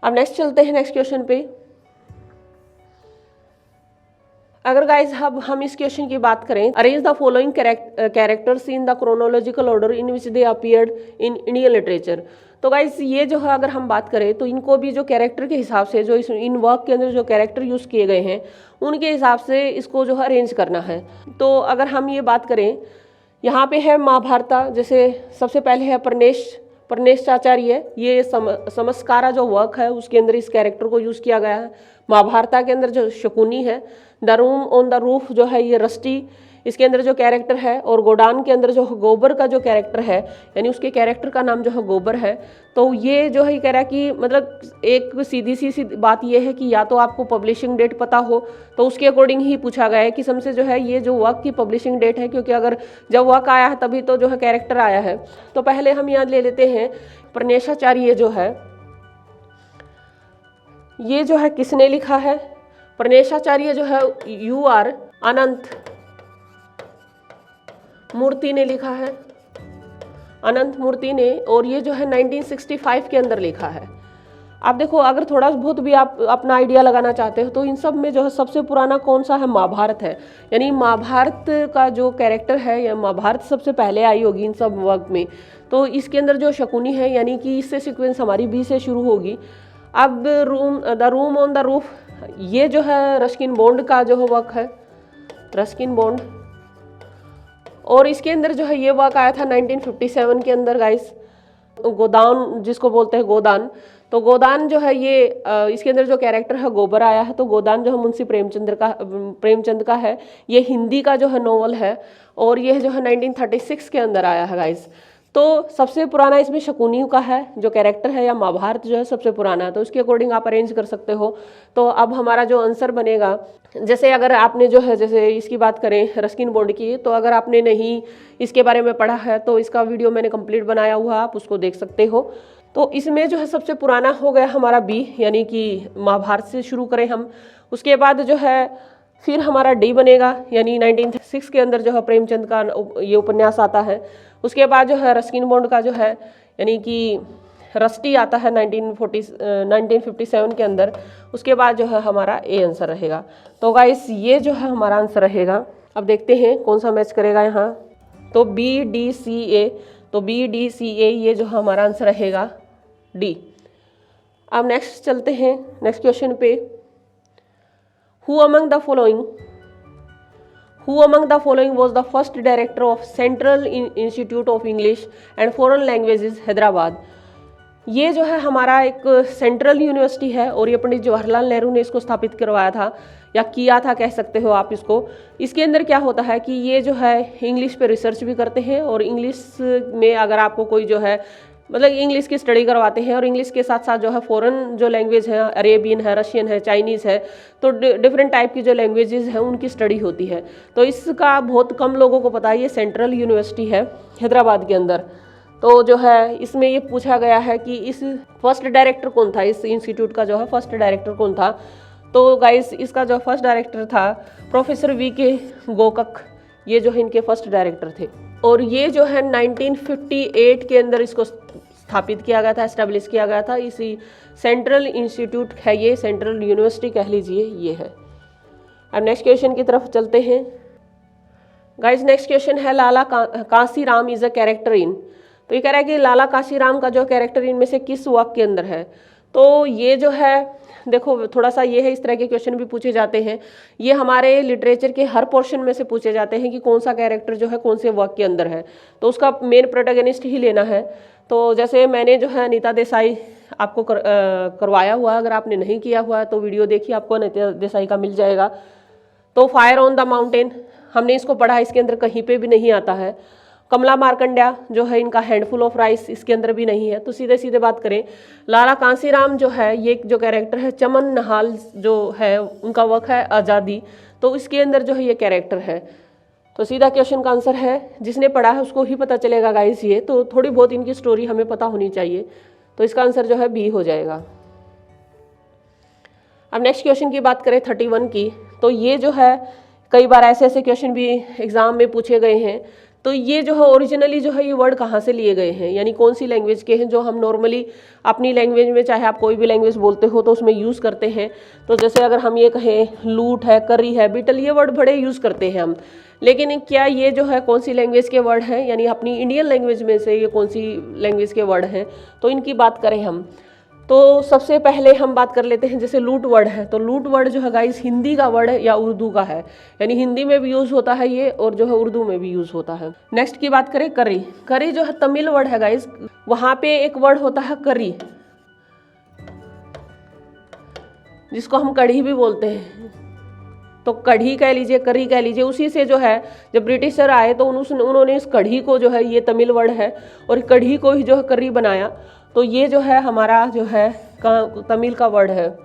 S1: अब नेक्स्ट चलते हैं नेक्स्ट क्वेश्चन पे। अगर गाइस अब हम इस क्वेश्चन की बात करें, arrange the following characters in the chronological order in which they appeared in Indian literature. तो गाइस ये जो है अगर हम बात करें तो इनको भी जो कैरेक्टर के हिसाब से जो इन वर्क के अंदर जो कैरेक्टर यूज़ किए गए हैं उनके हिसाब से इसको जो है अरेंज करना है। तो अगर हम ये बात करें यहाँ पे है महाभारत, जैसे सबसे पहले है परनेशाचार्य। ये समस्कारा जो वर्क है उसके अंदर इस कैरेक्टर को यूज़ किया गया है। महाभारत के अंदर जो शकुनी है, the room on the roof जो है ये रस्टी इसके अंदर जो कैरेक्टर है। और गोडान के अंदर जो गोबर का जो कैरेक्टर है यानी उसके कैरेक्टर का नाम जो है गोबर है। तो ये जो है कह रहा है कि मतलब एक सीधी सी बात ये है कि या तो आपको पब्लिशिंग डेट पता हो तो उसके अकॉर्डिंग ही पूछा गया है कि सबसे जो है ये जो वर्क की पब्लिशिंग डेट है, क्योंकि अगर जब वर्क आया है तभी तो जो है कैरेक्टर आया है। तो पहले हम यहाँ ले लेते हैं परनेशाचार्य जो है ये जो है किसने लिखा है। परनेशाचार्य जो है UR अनंत मूर्ति ने लिखा है, अनंत मूर्ति ने। और ये जो है 1965 के अंदर लिखा है। आप देखो अगर थोड़ा बहुत भी आप अपना आइडिया लगाना चाहते हो तो इन सब में जो है सबसे पुराना कौन सा है, महाभारत है। यानी महाभारत का जो कैरेक्टर है या महाभारत सबसे पहले आई होगी इन सब वर्क में। तो इसके अंदर जो शकुनी है यानी कि इससे सीक्वेंस हमारी बी से शुरू होगी। अब the room on the roof ये जो है रस्किन बॉन्ड का जो वर्क है, रस्किन बॉन्ड। और इसके अंदर जो है ये वर्क आया था 1957 के अंदर गाइस। गोदान जिसको बोलते हैं गोदान, तो गोदान जो है ये इसके अंदर जो कैरेक्टर है गोबर आया है। तो गोदान जो है मुंशी प्रेमचंद का है। ये हिंदी का जो है नोवेल है और ये जो है 1936 के अंदर आया है गाइस। तो सबसे पुराना इसमें शकुनी का है जो कैरेक्टर है, या महाभारत जो है सबसे पुराना है, तो उसके अकॉर्डिंग आप अरेंज कर सकते हो। तो अब हमारा जो आंसर बनेगा, जैसे अगर आपने जो है, जैसे इसकी बात करें रस्किन बॉन्ड की, तो अगर आपने नहीं इसके बारे में पढ़ा है तो इसका वीडियो मैंने कंप्लीट बनाया हुआ, आप उसको देख सकते हो। तो इसमें जो है सबसे पुराना हो गया हमारा बी, यानी कि महाभारत से शुरू करें हम। उसके बाद जो है फिर हमारा डी बनेगा, यानी 1906 के अंदर जो है प्रेमचंद का ये उपन्यास आता है। उसके बाद जो है रस्किन बॉन्ड का जो है, यानी कि रस्टी आता है 1957 के अंदर। उसके बाद जो है हमारा ए आंसर रहेगा। तो गाइस ये जो है हमारा आंसर रहेगा। अब देखते हैं कौन सा मैच करेगा यहाँ। तो बी डी सी ए, तो बी डी सी ए ये जो हमारा आंसर रहेगा डी। अब नेक्स्ट चलते हैं नेक्स्ट क्वेश्चन पे। Who among the following was the first director of Central Institute of English and Foreign Languages, Hyderabad. ये जो है हमारा एक सेंट्रल यूनिवर्सिटी है और ये पंडित जवाहरलाल नेहरू ने इसको स्थापित करवाया था, या किया था कह सकते हो आप इसको। इसके अंदर क्या होता है कि ये जो है इंग्लिश पे रिसर्च भी करते हैं, और इंग्लिश में अगर आपको कोई जो है मतलब इंग्लिश की स्टडी करवाते हैं, और इंग्लिश के साथ साथ जो है फॉरेन जो लैंग्वेज है, अरेबियन है, रशियन है, चाइनीज़ है, तो डिफरेंट टाइप की जो लैंग्वेजेस हैं उनकी स्टडी होती है। तो इसका बहुत कम लोगों को पता है। ये सेंट्रल यूनिवर्सिटी है हैदराबाद के अंदर। तो जो है इसमें ये पूछा गया है कि इस फर्स्ट डायरेक्टर कौन था, इस इंस्टीट्यूट का जो है फर्स्ट डायरेक्टर कौन था। तो गाइस इसका जो फर्स्ट डायरेक्टर था प्रोफेसर वी.के. गोकक, ये जो है इनके फर्स्ट डायरेक्टर थे। और ये जो है 1958 के अंदर इसको स्थापित किया गया था, एस्टेब्लिश किया गया था। इसी सेंट्रल इंस्टीट्यूट है, ये सेंट्रल यूनिवर्सिटी कह लीजिए ये है। अब नेक्स्ट क्वेश्चन की तरफ चलते हैं गाइस। नेक्स्ट क्वेश्चन है Lala Kashiram is a character in. तो ये कह रहा है कि लाला काशीराम का जो कैरेक्टर इनमें से किस वर्क के अंदर है। तो ये जो है देखो थोड़ा सा ये है, इस तरह के क्वेश्चन भी पूछे जाते हैं। ये हमारे लिटरेचर के हर पोर्शन में से पूछे जाते हैं कि कौन सा कैरेक्टर जो है कौन से वर्क के अंदर है, तो उसका मेन प्रोटैगनिस्ट ही लेना है। तो जैसे मैंने जो है अनीता देसाई आपको करवाया हुआ, अगर आपने नहीं किया हुआ तो वीडियो देखिए, आपको अनीता देसाई का मिल जाएगा। तो फायर ऑन द माउंटेन हमने इसको पढ़ा, इसके अंदर कहीं पे भी नहीं आता है। कमला मार्कंड्या जो है इनका हैंडफुल ऑफ राइस, इसके अंदर भी नहीं है। तो सीधे सीधे बात करें, लाला कांसीराम जो है ये जो कैरेक्टर है, चमन नहाल जो है उनका वर्क है आज़ादी, तो इसके अंदर जो है ये कैरेक्टर है। तो सीधा क्वेश्चन का आंसर है, जिसने पढ़ा है उसको ही पता चलेगा गाइस। ये तो थोड़ी बहुत इनकी स्टोरी हमें पता होनी चाहिए। तो इसका आंसर जो है बी हो जाएगा। अब नेक्स्ट क्वेश्चन की बात करें 31 की। तो ये जो है कई बार ऐसे ऐसे क्वेश्चन भी एग्जाम में पूछे गए हैं। तो ये जो है ओरिजिनली जो है ये वर्ड कहाँ से लिए गए हैं, यानी कौन सी लैंग्वेज के हैं जो हम नॉर्मली अपनी लैंग्वेज में, चाहे आप कोई भी लैंग्वेज बोलते हो तो उसमें यूज़ करते हैं। तो जैसे अगर हम ये कहें लूट है, करी है, बीटल, ये वर्ड बड़े यूज़ करते हैं हम। लेकिन क्या ये जो है कौन सी लैंग्वेज के वर्ड हैं, यानी अपनी इंडियन लैंग्वेज में से ये कौन सी लैंग्वेज के वर्ड हैं, तो इनकी बात करें हम तो सबसे पहले हम बात कर लेते हैं जैसे लूट वर्ड है। तो लूट वर्ड जो है गाइस हिंदी का वर्ड है या उर्दू का है, यानी हिंदी में भी यूज़ होता है ये, और जो है उर्दू में भी यूज़ होता है। नेक्स्ट की बात करें करी। करी जो है तमिल वर्ड है गाइस, वहाँ पे एक वर्ड होता है करी, जिसको हम कढ़ी भी बोलते हैं। तो कढ़ी कह लीजिए, करी कह लीजिए, उसी से जो है जब ब्रिटिशर आए तो उन्होंने इस कढ़ी को जो है, ये तमिल वर्ड है, और कढ़ी को ही जो है करी बनाया। तो ये जो है हमारा जो है तमिल का वर्ड है।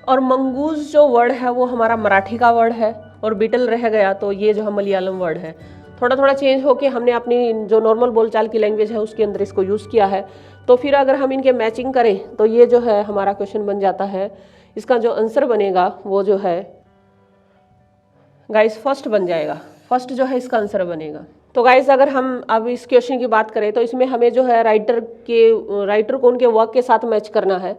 S1: और मंगूज जो वर्ड है वो हमारा मराठी का वर्ड है, और बीटल रह गया तो ये जो है मलयालम वर्ड है। थोड़ा थोड़ा चेंज होके हमने अपनी जो नॉर्मल बोलचाल की लैंग्वेज है उसके अंदर इसको यूज़ किया है। तो फिर अगर हम इनके मैचिंग करें तो ये जो है हमारा क्वेश्चन बन जाता है। इसका जो आंसर बनेगा वो जो है गाइस फर्स्ट बन जाएगा। फर्स्ट जो है इसका आंसर बनेगा। तो गाइस अगर हम अब इस क्वेश्चन की बात करें तो इसमें हमें जो है राइटर को उनके वर्क के साथ मैच करना है।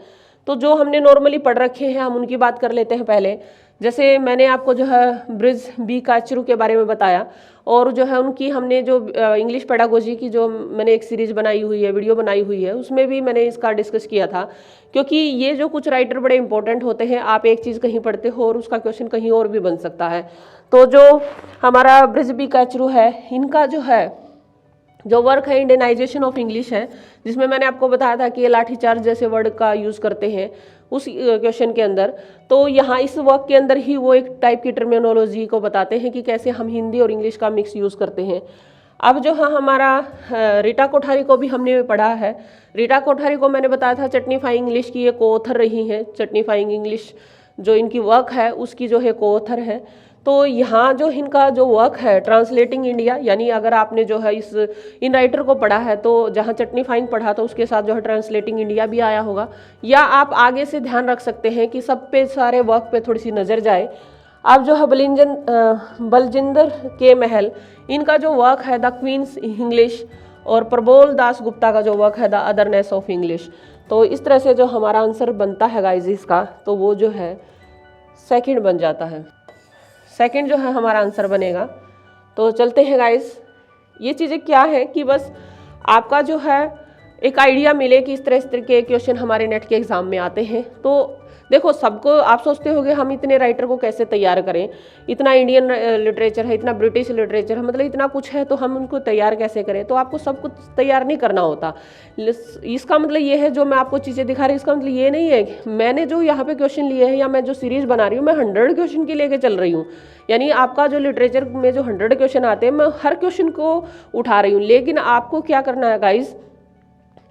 S1: तो जो हमने नॉर्मली पढ़ रखे हैं हम उनकी बात कर लेते हैं पहले। जैसे मैंने आपको जो है ब्रिज बी काचरू के बारे में बताया, और जो है उनकी हमने जो इंग्लिश पेडागोजी की जो मैंने एक सीरीज़ बनाई हुई है, वीडियो बनाई हुई है, उसमें भी मैंने इसका डिस्कस किया था। क्योंकि ये जो कुछ राइटर बड़े इंपॉर्टेंट होते हैं, आप एक चीज़ कहीं पढ़ते हो और उसका क्वेश्चन कहीं और भी बन सकता है। तो जो हमारा ब्रिज बी काचरू है, इनका जो है जो वर्क है इंडियनाइजेशन ऑफ इंग्लिश है, जिसमें मैंने आपको बताया था कि ये लाठीचार्ज जैसे वर्ड का यूज़ करते हैं उस क्वेश्चन के अंदर। तो यहाँ इस वर्क के अंदर ही वो एक टाइप की टर्मिनोलॉजी को बताते हैं कि कैसे हम हिंदी और इंग्लिश का मिक्स यूज़ करते हैं। अब जो है हमारा रीटा कोठारी को भी हमने पढ़ा है। रीटा कोठारी को मैंने बताया था चटनीफाइंग इंग्लिश की ये को ऑथर रही हैं। चटनीफाइंग इंग्लिश जो इनकी वर्क है उसकी जो है को ऑथर है। तो यहाँ जो इनका जो वर्क है ट्रांसलेटिंग इंडिया, यानी अगर आपने जो है इस इन राइटर को पढ़ा है तो जहाँ चटनीफाइंग पढ़ा तो उसके साथ जो है ट्रांसलेटिंग इंडिया भी आया होगा। या आप आगे से ध्यान रख सकते हैं कि सब पे सारे वर्क पे थोड़ी सी नज़र जाए। अब जो है बलजिंदर के महल, इनका जो वर्क है द क्वींस इंग्लिश, और प्रबोल दास गुप्ता का जो वर्क है द अदरनेस ऑफ इंग्लिश। तो इस तरह से जो हमारा आंसर बनता है गाइस इसका, तो वो जो है सेकंड बन जाता है। सेकंड जो है हमारा आंसर बनेगा। तो चलते हैं गाइस, ये चीज़ें क्या है कि बस आपका जो है एक आइडिया मिले कि इस तरह के क्वेश्चन हमारे नेट के एग्ज़ाम में आते हैं। तो देखो, सबको आप सोचते होंगे हम इतने राइटर को कैसे तैयार करें, इतना इंडियन लिटरेचर है, इतना ब्रिटिश लिटरेचर है, मतलब इतना कुछ है, तो हम उनको तैयार कैसे करें। तो आपको सब कुछ तैयार नहीं करना होता। इसका मतलब ये है, जो मैं आपको चीज़ें दिखा रही हूँ, इसका मतलब ये नहीं है कि मैंने जो यहाँ पे क्वेश्चन लिए हैं या मैं जो सीरीज़ बना रही हूँ मैं 100 क्वेश्चन की लेके चल रही हूँ। यानी आपका जो लिटरेचर में जो 100 क्वेश्चन आते हैं मैं हर क्वेश्चन को उठा रही हूँ। लेकिन आपको क्या करना है गाइज,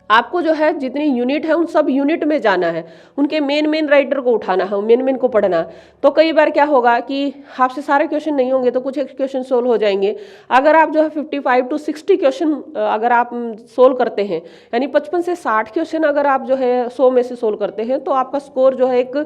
S1: आपको जो है जितनी यूनिट है उन सब यूनिट में जाना है, उनके मेन राइटर को उठाना है, मेन को पढ़ना है। तो कई बार क्या होगा कि आपसे सारे क्वेश्चन नहीं होंगे तो कुछ एक क्वेश्चन सोल्व हो जाएंगे। अगर आप जो है 55 to 60 क्वेश्चन अगर आप सोल्व करते हैं, यानी 55 से 60 क्वेश्चन अगर आप जो है 100 में से सोल्व करते हैं, तो आपका स्कोर जो है एक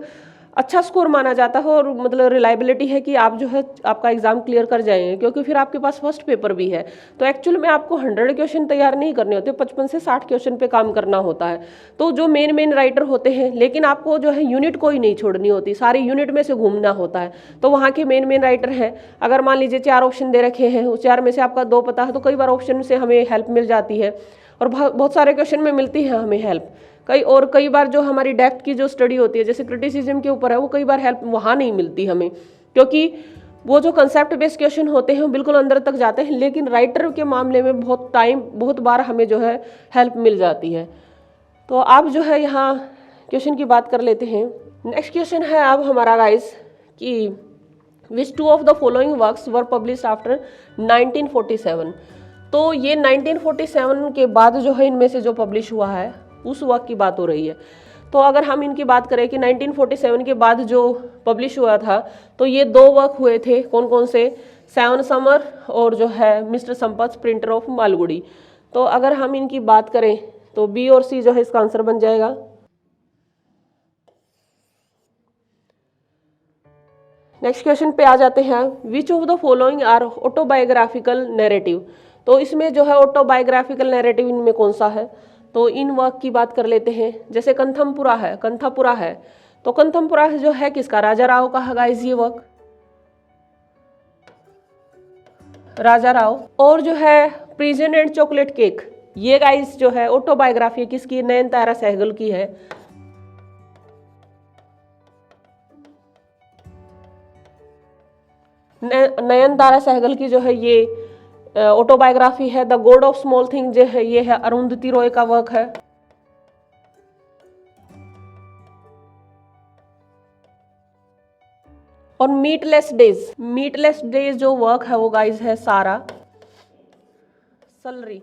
S1: अच्छा स्कोर माना जाता है। और मतलब रिलायबिलिटी है कि आप जो है आपका एग्जाम क्लियर कर जाएंगे, क्योंकि फिर आपके पास फर्स्ट पेपर भी है। तो एक्चुअल में आपको 100 क्वेश्चन तैयार नहीं करने होते, 55 से 60 क्वेश्चन पे काम करना होता है। तो जो मेन राइटर होते हैं, लेकिन आपको जो है यूनिट कोई नहीं छोड़नी होती, सारी यूनिट में से घूमना होता है। तो वहाँ के मेन राइटर हैं। अगर मान लीजिए 4 ऑप्शन दे रखे हैं, उस 4 में से आपका 2 पता है, तो कई बार ऑप्शन से हमें हेल्प मिल जाती है, और बहुत सारे क्वेश्चन में मिलती है हमें हेल्प। कई बार जो हमारी डेप्थ की जो स्टडी होती है, जैसे क्रिटिसिज्म के ऊपर है, वो कई बार हेल्प वहाँ नहीं मिलती हमें, क्योंकि वो जो कंसेप्ट बेस्ड क्वेश्चन होते हैं वो बिल्कुल अंदर तक जाते हैं। लेकिन राइटर के मामले में बहुत बार हमें जो है हेल्प मिल जाती है। तो आप जो है यहाँ क्वेश्चन की बात कर लेते हैं। नेक्स्ट क्वेश्चन है अब हमारा गाइस कि विच 2 of the following works were publish after 1947। तो ये 1947 के बाद जो है इनमें से जो पब्लिश हुआ है उस वर्क की बात हो रही है। तो अगर हम इनकी बात करें कि 1947 के बाद जो पब्लिश हुआ था, तो ये 2 वर्क हुए थे। कौन कौन से? 7 समर और जो है mister Sampath printer of Malgudi. तो अगर हम इनकी बात करें तो बी और सी जो है इसका आंसर बन जाएगा। नेक्स्ट क्वेश्चन पे आ जाते हैं। Which of the following are autobiographical narrative. तो इसमें जो है ऑटोबायोग्राफिकल नैरेटिव इनमें कौन सा है? तो इन वर्क की बात कर लेते हैं। जैसे कंथमपुरा है, तो कंथमपुरा जो है किसका? राजा राव का है गाइस ये वर्क, राजा राव। और जो है प्रिजन एंड चॉकलेट केक, ये गाइस जो है ऑटोबायोग्राफी किसकी? नयनतारा सहगल की है। नयनतारा सहगल की जो है ये ऑटोबायोग्राफी है। The God of small thing जो है ये है अरुंधति रॉय का वर्क है। और मीटलेस डेज जो वर्क है वो गाइस है सारा सलरी।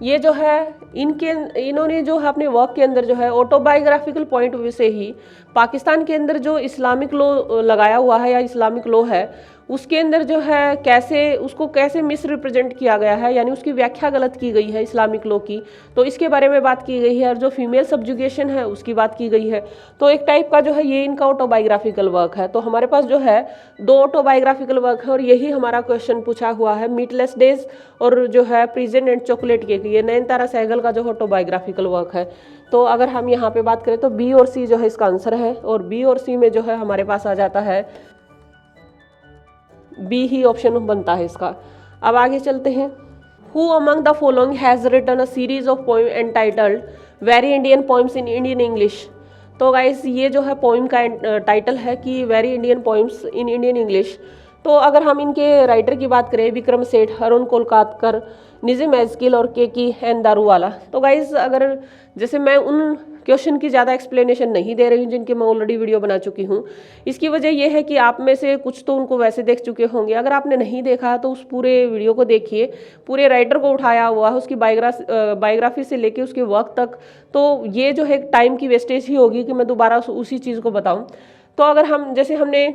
S1: ये जो है इन्होंने जो है अपने वर्क के अंदर जो है ऑटोबायोग्राफिकल पॉइंट व्यू से ही पाकिस्तान के अंदर जो इस्लामिक लॉ लगाया हुआ है या इस्लामिक लॉ है उसके अंदर जो है कैसे मिस रिप्रेजेंट किया गया है, यानी उसकी व्याख्या गलत की गई है इस्लामिक लॉ की, तो इसके बारे में बात की गई है। और जो फीमेल सब्जुगेशन है उसकी बात की गई है। तो एक टाइप का जो है ये इनका ऑटोबायोग्राफिकल वर्क है। तो हमारे पास जो है 2 ऑटोबायोग्राफिकल वर्क है, और यही हमारा क्वेश्चन पूछा हुआ है। मीटलेस डेज और जो है प्रिजन एंड चॉकलेट केक, ये नयनतारा सहगल का जो ऑटोबायोग्राफिकल वर्क है। तो अगर हम यहाँ पे बात करें तो बी और सी जो है इसका आंसर है, और बी और सी में जो है हमारे पास आ जाता है बी ही ऑप्शन बनता है इसका। अब आगे चलते हैं। Who among the following has written a series of poem entitled very Indian poems in Indian English. तो गाइस ये जो है पोएम का टाइटल है कि very Indian poems in Indian English. तो अगर हम इनके राइटर की बात करें, विक्रम सेठ, अरुण कोलकातकर, निज़िम एज़किल और के की एन दारूवाला। तो गाइस अगर जैसे मैं उन क्वेश्चन की ज़्यादा एक्सप्लेनेशन नहीं दे रही हूँ, जिनकी मैं ऑलरेडी वीडियो बना चुकी हूँ। इसकी वजह यह है कि आप में से कुछ तो उनको वैसे देख चुके होंगे, अगर आपने नहीं देखा तो उस पूरे वीडियो को देखिए। पूरे राइटर को उठाया हुआ है, उसकी बायोग्राफी से लेके उसके वर्क तक। तो ये जो है टाइम की वेस्टेज ही होगी कि मैं दोबारा उसी चीज़ को बताऊँ। तो अगर हम जैसे हमने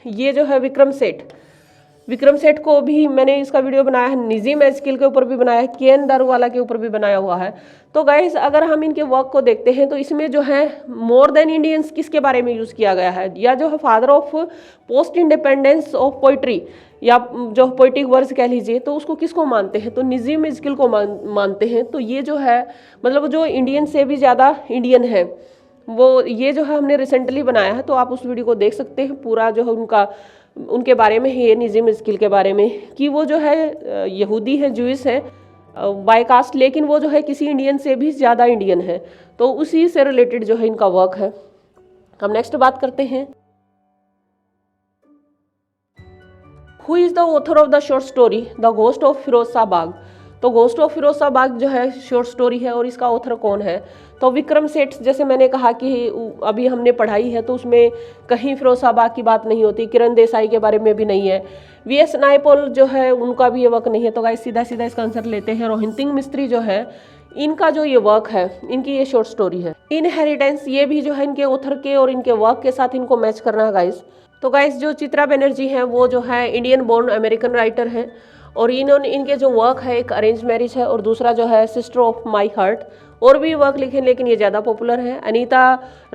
S1: ये जो है विक्रम सेठ को भी मैंने इसका वीडियो बनाया है, निजी मैजिकल के ऊपर भी बनाया है, के.एन. दारूवाला के ऊपर भी बनाया हुआ है। तो गाइस अगर हम इनके वर्क को देखते हैं तो इसमें जो है मोर देन इंडियंस किसके बारे में यूज़ किया गया है, या जो है father of post independence of poetry या जो पोइटिक वर्ड्स कह लीजिए, तो उसको किसको मानते हैं, तो निजी मैजिकल को मानते हैं। तो ये जो है मतलब जो इंडियन से भी ज़्यादा इंडियन है वो, ये जो है हमने रिसेंटली बनाया है। तो आप उस वीडियो को देख सकते हैं, पूरा जो है उनके बारे में है, ये निजी मैजिकल के बारे में, कि वो जो है यहूदी है, जूइश है बाय कास्ट, लेकिन वो जो है किसी इंडियन से भी ज़्यादा इंडियन है। तो उसी से रिलेटेड जो है इनका वर्क है। हम नेक्स्ट बात करते हैं, who is the author of the short story the ghost of Firozshah Bagh. तो घोस्ट ऑफ फिरोज़शाह बाग जो है शॉर्ट स्टोरी है और इसका ऑथर कौन है, तो विक्रम सेठ। जैसे मैंने कहा कि अभी हमने पढ़ाई है तो उसमें कहीं फिरोज़शाह बाग की बात नहीं होती, किरण देसाई के बारे में भी नहीं है, वी.एस. नायपॉल जो है उनका भी ये वर्क नहीं है। तो गाइस सीधा सीधा इसका आंसर लेते हैं। रोहिंतिंग मिस्त्री जो है, इनका जो ये वर्क है, इनकी ये शॉर्ट स्टोरी है। इनहेरिटेंस, ये भी जो है इनके ऑथर के और इनके वर्क के साथ इनको मैच करना है गाइस। तो गाइस जो चित्रा बनर्जी हैं वो जो है इंडियन बोर्न अमेरिकन राइटर हैं, और इनके जो वर्क है, एक अरेंज मैरिज है और दूसरा जो है सिस्टर ऑफ माई हार्ट। और भी वर्क लिखे लेकिन ये ज़्यादा पॉपुलर है। अनीता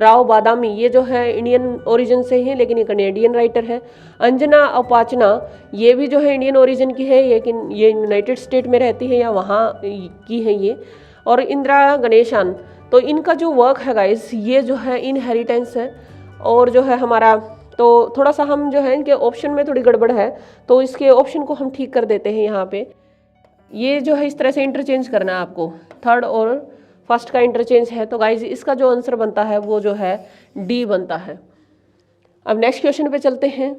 S1: राव बादामी, ये जो है इंडियन ओरिजिन से हैं लेकिन ये कनेडियन राइटर है। अंजना अपाचना, ये भी जो है इंडियन ओरिजिन की है लेकिन ये यूनाइटेड स्टेट में रहती है या वहाँ की है ये। और इंदिरा गणेशन, तो इनका जो वर्क है गाइस, ये जो है इनहेरिटेंस है। और जो है हमारा, तो थोड़ा सा हम जो है इनके ऑप्शन में थोड़ी गड़बड़ है, तो इसके ऑप्शन को हम ठीक कर देते हैं यहाँ पे। ये जो है इस तरह से इंटरचेंज करना है आपको, थर्ड और फर्स्ट का इंटरचेंज है। तो गाइज इसका जो आंसर बनता है वो जो है डी बनता है। अब नेक्स्ट क्वेश्चन पे चलते हैं।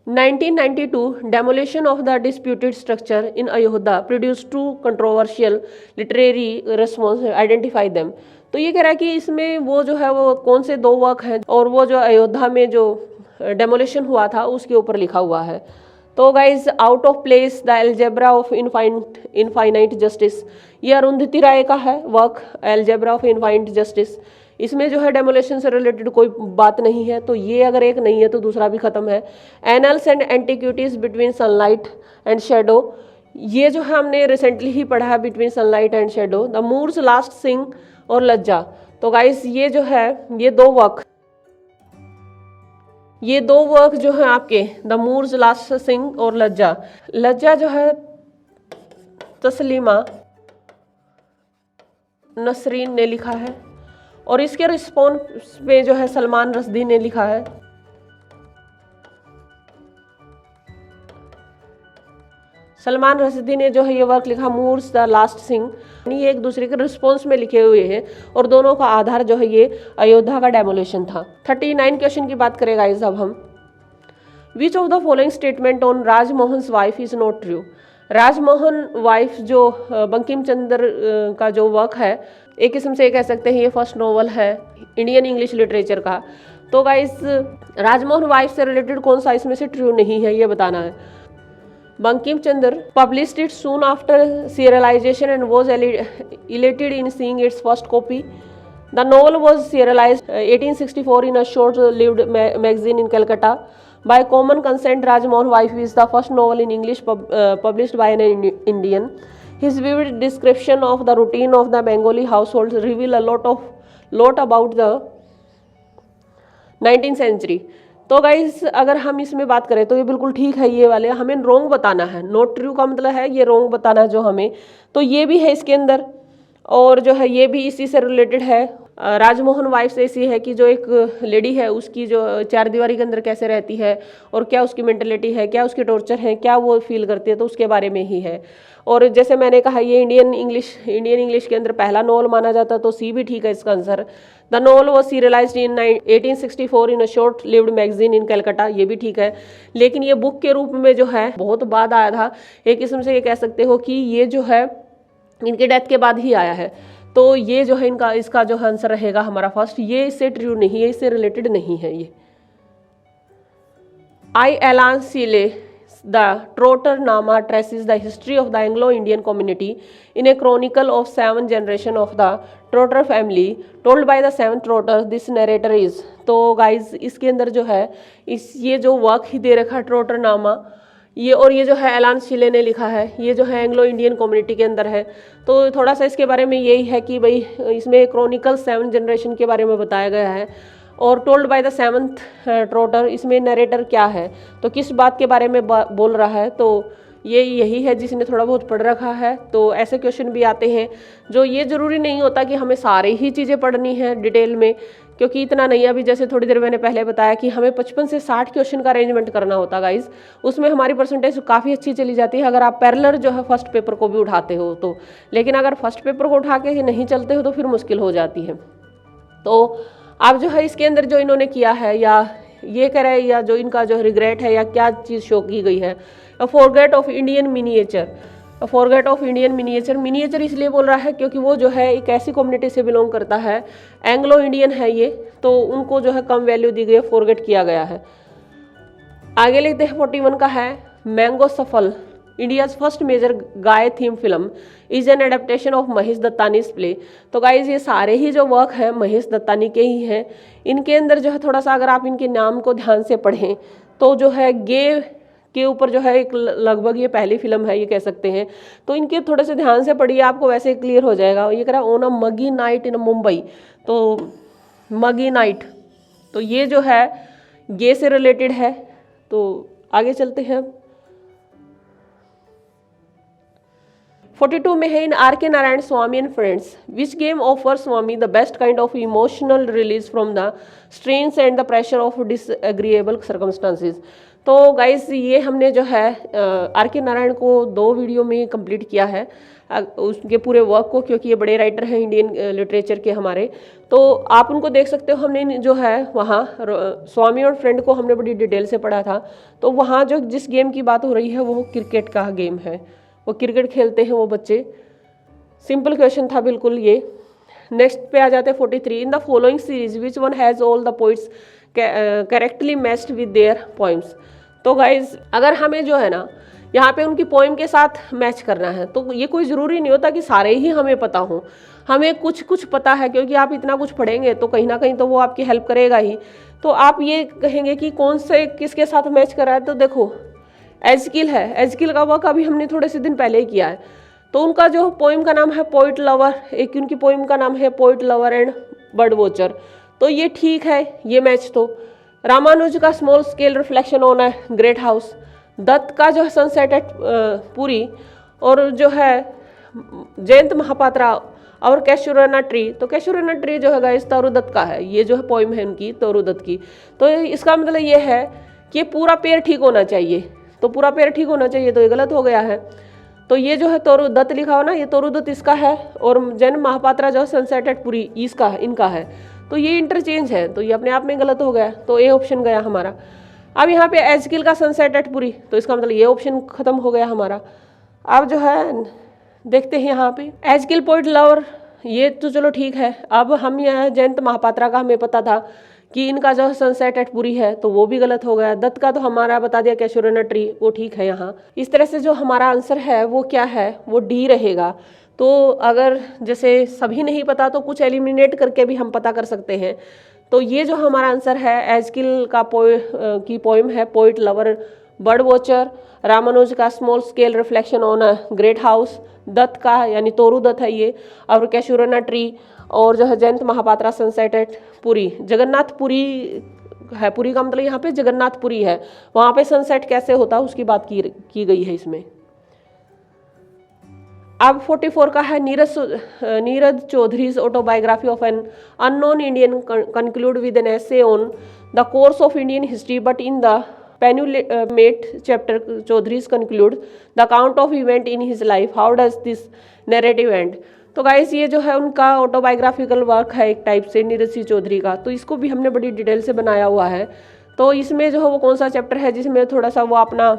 S1: 1992 demolition of the disputed structure in Ayodhya produce two controversial literary response, identify them. तो ये कह रहा है कि इसमें वो जो है वो कौन से दो वर्क हैं और वो जो अयोध्या में जो डेमोलिशन हुआ था उसके ऊपर लिखा हुआ है। तो guys out of place the algebra of infinite justice, ये अरुंधति राय का है work, algebra of infinite justice. इसमें जो है डेमोलिशन से रिलेटेड कोई बात नहीं है, तो ये अगर एक नहीं है तो दूसरा भी खत्म है। Annals and antiquities between sunlight and shadow, ये जो है हमने रिसेंटली ही पढ़ा है, between sunlight and shadow. The Moor's last सिंग और लज्जा। तो गाइस ये जो है ये दो वर्क जो है आपके, द मूर्स लास्ट सिंग और लज्जा। लज्जा जो है तस्लीमा नसरीन ने लिखा है और इसके रिस्पॉन्स पे जो है सलमान रश्दी ने लिखा है। सलमान रश्दी ने जो है ये वर्क लिखा मूर्स द लास्ट सिंग, ये एक दूसरे के रिस्पॉन्स में लिखे हुए हैं और दोनों का आधार जो है ये अयोध्या का डेमोलिशन था। 39 क्वेश्चन की बात करें गाइस अब हम। विच of the following statement on Rajmohan wife is not true. Rajmohan wife जो बंकिम चंद्र का जो वर्क है, एक किस्म से कह सकते हैं ये फर्स्ट नॉवल है इंडियन इंग्लिश लिटरेचर का। तो गाइस राजमोहन वाइफ से रिलेटेड कौन सा इसमें से ट्रू नहीं है ये बताना है। Bankim Chandra published it soon after serialization and was elated in seeing its first copy. The novel was serialized 1864 in a short-lived magazine in Calcutta. By common consent, Rajmohan Wife is the first novel in English published by an Indian. His vivid description of the routine of the Bengali households reveal a lot about the 19th century. तो guys अगर हम इसमें बात करें तो ये बिल्कुल ठीक है, ये वाले हमें रोंग बताना है। नॉट ट्रू का मतलब है ये रोंग बताना है जो हमें, तो ये भी है इसके अंदर और जो है ये भी इसी से रिलेटेड है। राजमोहन वाइफ से ऐसी है कि जो एक लेडी है उसकी जो चार दीवारी के अंदर कैसे रहती है और क्या उसकी मेंटलिटी है, क्या उसके टॉर्चर है, क्या वो फील करती है, तो उसके बारे में ही है। और जैसे मैंने कहा ये इंडियन इंग्लिश के अंदर पहला नॉवल माना जाता है, तो सी भी ठीक है इसका answer. The novel was serialised in 1864 in a short lived magazine in Calcutta, ये भी ठीक है। लेकिन ये बुक के रूप में जो है बहुत बाद आया था, एक किस्म से ये कह सकते हो कि ये जो है इनके डेथ के बाद ही आया है। तो ये जो है इनका इसका जो आंसर रहेगा हमारा फर्स्ट, ये इससे ट्रू नहीं है, इससे रिलेटेड नहीं है ये। I Allan Sealy the Trotternama traces the history of the Anglo Indian community in a chronicle of 7 generation of the Trotter family told by the 7th Trotter this narrator is. तो guys इसके अंदर जो है ये जो work ही दे रखा है ट्रोटरनामा, ये और ये जो है एलान सीले ने लिखा है, ये जो है एंग्लो इंडियन कम्युनिटी के अंदर है। तो थोड़ा सा इसके बारे में यही है कि भाई इसमें क्रॉनिकल 7 जनरेशन के बारे में बताया गया है, और told by the 7th Trotter, इसमें नरेटर क्या है, तो किस बात के बारे में बोल रहा है, तो ये यही है जिसने थोड़ा बहुत पढ़ रखा है। तो ऐसे क्वेश्चन भी आते हैं, जो ये ज़रूरी नहीं होता कि हमें सारी ही चीज़ें पढ़नी है डिटेल में, क्योंकि इतना नहीं। अभी जैसे थोड़ी देर मैंने पहले बताया कि हमें 55 से 60 क्वेश्चन का अरेंजमेंट करना होता गाइज, उसमें हमारी परसेंटेज काफ़ी अच्छी चली जाती है अगर आप पैरेलल जो है फर्स्ट पेपर को भी उठाते हो तो। लेकिन अगर फर्स्ट पेपर को उठा के नहीं चलते हो तो फिर मुश्किल हो जाती है। तो अब जो है इसके अंदर जो इन्होंने किया है, या ये कह रहे हैं, या जो इनका जो रिग्रेट है, या क्या चीज़ शो की गई है, forget of Indian miniature. Forget of Indian miniature, miniature इसलिए बोल रहा है क्योंकि वो जो है एक ऐसी कम्युनिटी से बिलोंग करता है, एंग्लो इंडियन है ये, तो उनको जो है कम वैल्यू दी गई है, फॉरगेट किया गया है। आगे लिखते हैं 41 का है mango souffle, India's first major gay theme film is an adaptation of Mahesh Dattani's play. तो गाइज ये सारे ही जो वर्क हैं महेश दत्तानी के ही हैं। इनके अंदर जो है थोड़ा सा अगर आप इनके नाम को ध्यान से पढ़ें तो जो है गे के ऊपर जो है एक लगभग ये पहली फिल्म है ये कह सकते हैं। तो इनके थोड़े से ध्यान से पढ़िए, आपको वैसे क्लियर हो जाएगा। ये कह रहा है on a muggy night in Mumbai, तो मगी नाइट, तो ये जो है गे से रिलेटेड है। तो आगे चलते हैं। 42 में है in R K Narayan Swami and friends which game offer Swami the best kind of emotional release from the strains and the pressure of disagreeable circumstances. तो गाइस ये हमने जो है आर के नारायण को 2 वीडियो में कंप्लीट किया है उसके पूरे वर्क को, क्योंकि ये बड़े राइटर हैं इंडियन लिटरेचर के हमारे। तो आप उनको देख सकते हो। हमने जो है वहाँ स्वामी और फ्रेंड को हमने बड़ी डिटेल से पढ़ा था। तो वहाँ जो जिस गेम की बात हो रही है वो क्रिकेट का गेम है, वो क्रिकेट खेलते हैं वो बच्चे। सिंपल क्वेश्चन था बिल्कुल ये। नेक्स्ट पे आ जाते हैं 43 in the following series which one has all the poets correctly matched with their poems. तो गाइज अगर हमें जो है ना यहाँ पे उनकी पोइम के साथ मैच करना है तो ये कोई ज़रूरी नहीं होता कि सारे ही हमें पता हो, हमें कुछ कुछ पता है, क्योंकि आप इतना कुछ पढ़ेंगे तो कहीं ना कहीं तो वो आपकी हेल्प करेगा ही। तो आप ये कहेंगे कि कौन से किसके साथ मैच कर रहा है, तो देखो एजकिल है, एजकिल का वर्क अभी हमने थोड़े से दिन पहले ही किया है। तो उनका जो पोइम का नाम है पोइट लवर, एक उनकी पोइम का नाम है poet lover and bird watcher. तो ये ठीक है, ये मैच। तो रामानुज का small scale reflection on a great house, Dutt का जो है सनसेट एट पुरी, और जो है जयंत महापात्रा और कैशुरना ट्री। तो कैशुरना ट्री जो है गाइस तरुदत्त का है, ये जो है पोइम है उनकी तरुदत्त की। तो इसका मतलब ये है कि ये पूरा पेड़ ठीक होना चाहिए, तो पूरा पेड़ ठीक होना चाहिए, तो ये गलत हो गया है। तो ये जो है तरुदत्त लिखा हो ना, ये तरुदत्त इसका है, और जैन महापात्रा जो है सनसेट एट पुरी इसका इनका है। तो ये इंटरचेंज है, तो ये अपने आप में गलत हो गया। तो ए ऑप्शन गया हमारा। अब यहाँ पे एजकिल का सनसेट एट पुरी, तो इसका मतलब ये ऑप्शन खत्म हो गया हमारा। अब जो है देखते हैं यहाँ पे एजकिल पोइट लवर, ये तो चलो ठीक है। अब हम यहाँ जयंत महापात्रा का हमें पता था कि इनका जो सनसेट एट पुरी है, तो वो भी गलत हो गया। दत्त का तो हमारा बता दिया कैशुरना ट्री, वो ठीक है यहाँ। इस तरह से जो हमारा आंसर है वो क्या है, वो डी रहेगा। तो अगर जैसे सभी नहीं पता तो कुछ एलिमिनेट करके भी हम पता कर सकते हैं। तो ये जो हमारा आंसर है एजकिल का की पोइम है poet lover bird watcher, Ramanuj का small scale reflection on a great house, Dutt का यानी तोरुदत्त है ये, और कैशुरना ट्री, और जो है जयंत महापात्रा सनसेट एट पुरी। जगन्नाथपुरी है, पुरी का मतलब यहाँ पे जगन्नाथपुरी है, वहाँ पे सनसेट कैसे होता है उसकी बात की गई है इसमें। अब 44 का है Nirad Chaudhuri's autobiography of an unknown Indian conclude with an essay on the course of Indian history but in the penultimate chapter Chaudhuri's conclude the account of event in his life, how does this narrative end. तो guys ये जो है उनका autobiographical work है एक type से नीरज सिंह चौधरी का, तो इसको भी हमने बड़ी डिटेल से बनाया हुआ है। तो इसमें जो है वो कौन सा चैप्टर है जिसमें थोड़ा सा वो अपना